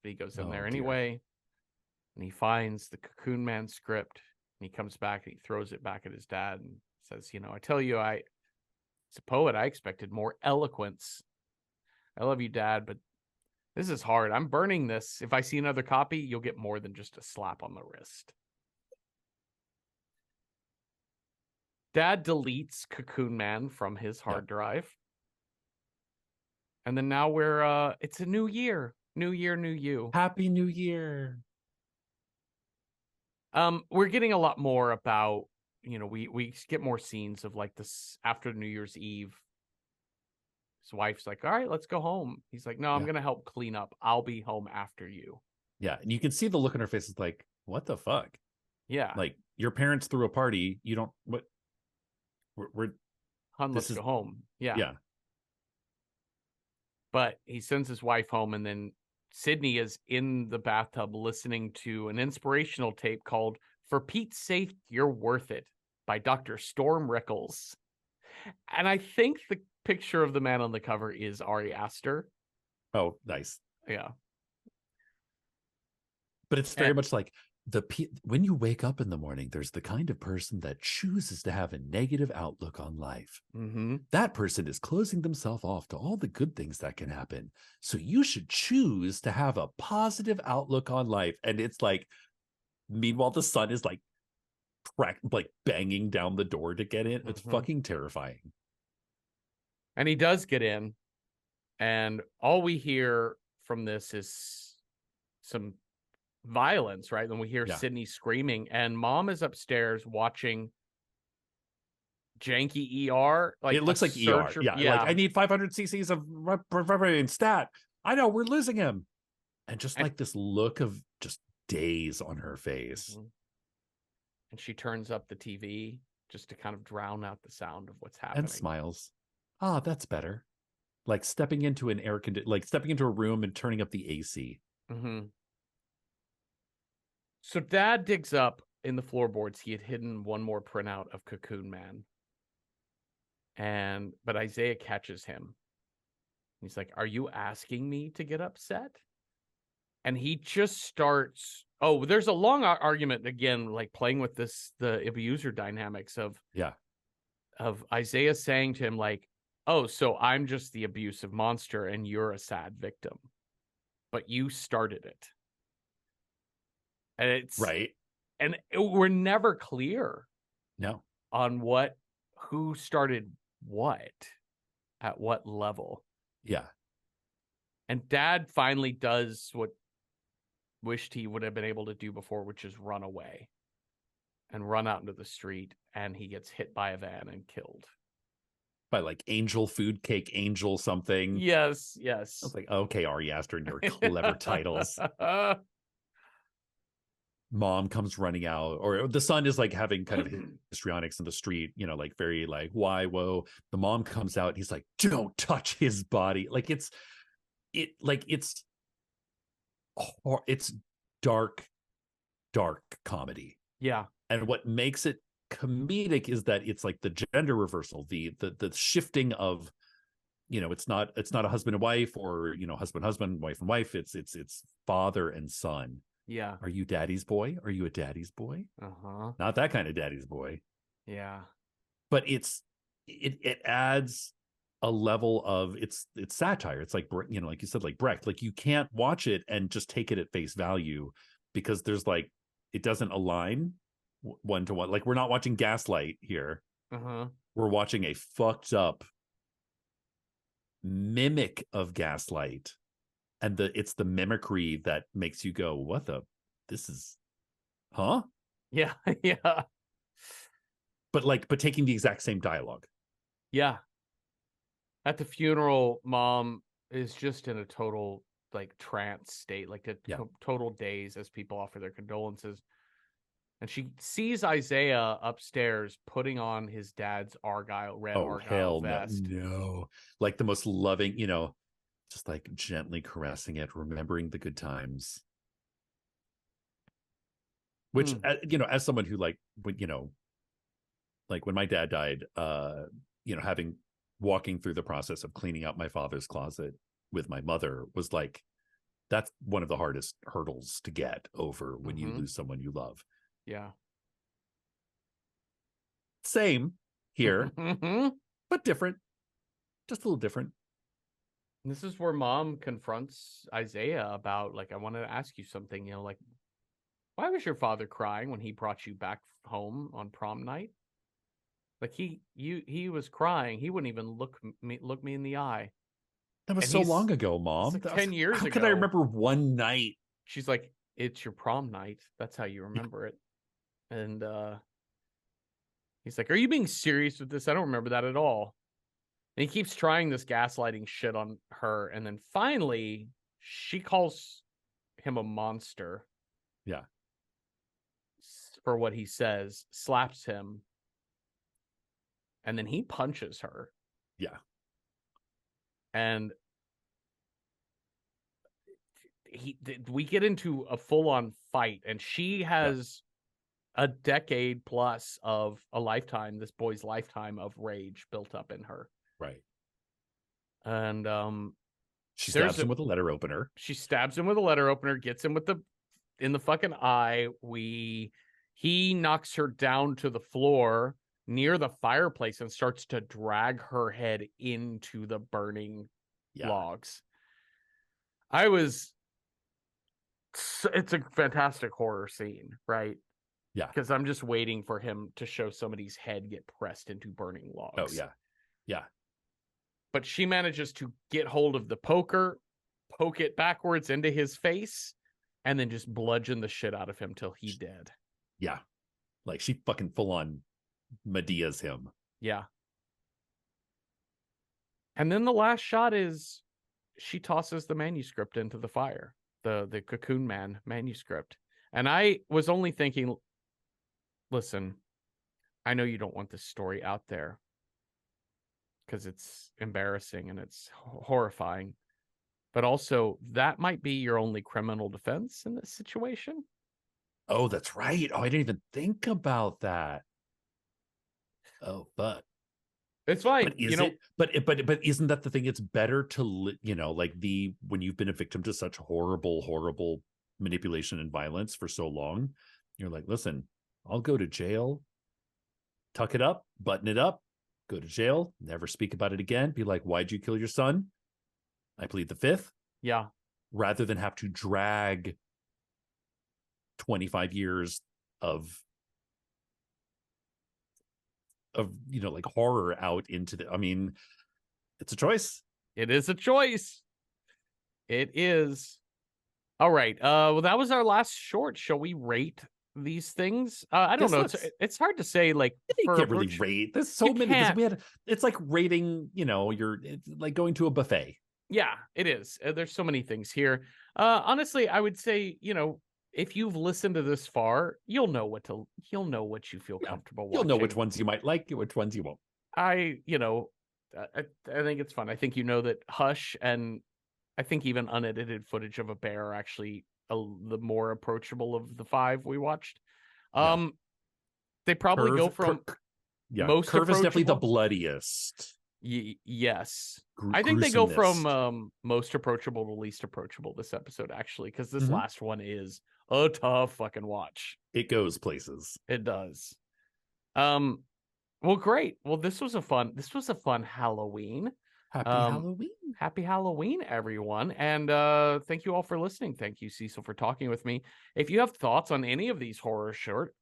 He goes in there anyway. And he finds the Cocoon Man script. And he comes back and he throws it back at his dad and says, "I tell you, as a poet, I expected more eloquence. I love you, Dad, but this is hard. I'm burning this. If I see another copy, you'll get more than just a slap on the wrist." Dad deletes Cocoon Man from his hard drive. And then now it's a new year. New year, new you. Happy New Year. We're getting a lot more about, we get more scenes of like this after New Year's Eve. His wife's like, "All right, let's go home." He's like, "No, I'm going to help clean up. I'll be home after you." Yeah. And you can see the look on her face. It's like, what the fuck? Yeah. Like, your parents threw a party. You don't, what? Let's go home. Yeah. But he sends his wife home, and then Sydney is in the bathtub listening to an inspirational tape called "For Pete's Sake, You're Worth It" by Dr. Storm Rickles. And I think the picture of the man on the cover is Ari Aster. Oh, nice. Yeah. But it's very much like when you wake up in the morning, there's the kind of person that chooses to have a negative outlook on life. That person is closing themselves off to all the good things that can happen. So you should choose to have a positive outlook on life. And it's like, meanwhile, the son is like banging down the door to get in. It's fucking terrifying. And he does get in. And all we hear from this is some violence, right? Then we hear Sydney screaming, and mom is upstairs watching janky ER. Like, it looks like ER. Yeah. Like, I need 500 cc's of stat. I know, we're losing him. And just like this look of just daze on her face. And she turns up the TV just to kind of drown out the sound of what's happening. And smiles. Ah, that's better. Like stepping into stepping into a room and turning up the AC. So dad digs up in the floorboards. He had hidden one more printout of Cocoon Man. But Isaiah catches him. He's like, "Are you asking me to get upset?" And he just starts. Oh, there's a long argument again, like playing with the abuser dynamics of Isaiah saying to him, like, "Oh, so I'm just the abusive monster and you're a sad victim, but you started it." And it's right. And we're never clear on who started what at what level. Yeah. And dad finally does what wished he would have been able to do before, which is run away and run out into the street, and he gets hit by a van and killed. By like Angel Food Cake, Angel something. Yes. I was like, okay, Ari Aster and your clever titles. Mom comes running out, or the son is like having kind of histrionics in the street, you know, like very like, why, whoa. The mom comes out, he's like, don't touch his body. Like it's dark comedy. Yeah. And what makes it comedic is that it's like the gender reversal, the shifting of, you know, it's not a husband and wife, or, you know, husband, wife and wife. It's father and son. Yeah. Are you daddy's boy? Are you a daddy's boy? Uh-huh. Not that kind of daddy's boy. Yeah. But it adds a level of it's satire. It's like, you know, like you said, like Brecht, like you can't watch it and just take it at face value, because there's like, it doesn't align one to one. Like we're not watching Gaslight here. Uh-huh. We're watching a fucked up mimic of Gaslight, and it's the mimicry that makes you go, what this is, huh? Yeah. Yeah. But taking the exact same dialogue. Yeah. At the funeral, mom is just in a total like trance state, like total daze as people offer their condolences. And she sees Isaiah upstairs putting on his dad's red Argyle vest. No. Like the most loving, you know, just like gently caressing it, remembering the good times. Which, you know, as someone who like, you know, like when my dad died, you know, walking through the process of cleaning out my father's closet with my mother was like, that's one of the hardest hurdles to get over when you lose someone you love. Yeah. Same here, but different. Just a little different. This is where mom confronts Isaiah about, like, I wanted to ask you something, you know, like, why was your father crying when he brought you back home on prom night? Like he was crying. He wouldn't even look me in the eye. That was so long ago, Mom. Like 10 years ago. How could I remember one night? She's like, it's your prom night. That's how you remember it. And he's like, are you being serious with this? I don't remember that at all. And he keeps trying this gaslighting shit on her. And then finally, she calls him a monster. Yeah. For what he says, slaps him. And then he punches her. Yeah. And we get into a full-on fight, and she has a decade plus of this boy's lifetime of rage built up in her. Right. And she stabs him with a letter opener. She stabs him with a letter opener, gets him in the fucking eye. He knocks her down to the floor near the fireplace and starts to drag her head into the burning logs. It's a fantastic horror scene, right? Yeah. Because I'm just waiting for him to show somebody's head get pressed into burning logs. Oh, yeah. Yeah. But she manages to get hold of the poker, poke it backwards into his face, and then just bludgeon the shit out of him till he's dead. Yeah. Like she fucking full on Medea's him. Yeah. And then the last shot is she tosses the manuscript into the fire, the Cocoon Man manuscript. And I was only thinking, listen, I know you don't want this story out there because it's embarrassing and it's horrifying, but also that might be your only criminal defense in this situation. Oh, that's right. Oh, I didn't even think about that. Oh, but it's fine. But but isn't that the thing? It's better to, you know, like when you've been a victim to such horrible manipulation and violence for so long, you're like, listen, I'll go to jail, tuck it up, button it up, go to jail, never speak about it again. Be like, why'd you kill your son? I plead the fifth. Yeah. Rather than have to drag 25 years of you know, like horror out into it's a choice. It is a choice. It is. All right. Well, that was our last short. Shall we rate these things? I don't know. It's hard to say. Like, you can't really rate. There's so many. It's like rating. It's like going to a buffet. Yeah, it is. There's so many things here. Honestly, I would say, if you've listened to this far, you'll know what you feel comfortable watching. You'll know which ones you might like, which ones you won't. I think it's fun. I think that Hush and I think even unedited footage of a bear are actually the more approachable of the 5 we watched. They probably go from most Curve is definitely the bloodiest. Yes. I think they go from most approachable to least approachable this episode, actually, because this last one is a tough fucking watch. It goes places. It does. Well, great. Well, this was a fun Halloween. Happy Halloween, everyone. And thank you all for listening. Thank you, Cecil, for talking with me. If you have thoughts on any of these horror shorts,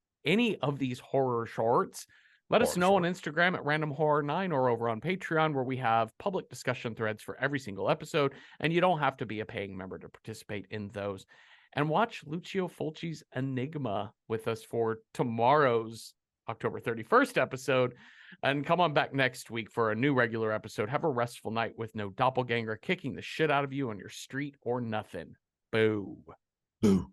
let us know on Instagram at randomhorror9 or over on Patreon, where we have public discussion threads for every single episode, and you don't have to be a paying member to participate in those. And watch Lucio Fulci's Enigma with us for tomorrow's October 31st episode. And come on back next week for a new regular episode. Have a restful night with no doppelganger kicking the shit out of you on your street or nothing. Boo. Boo.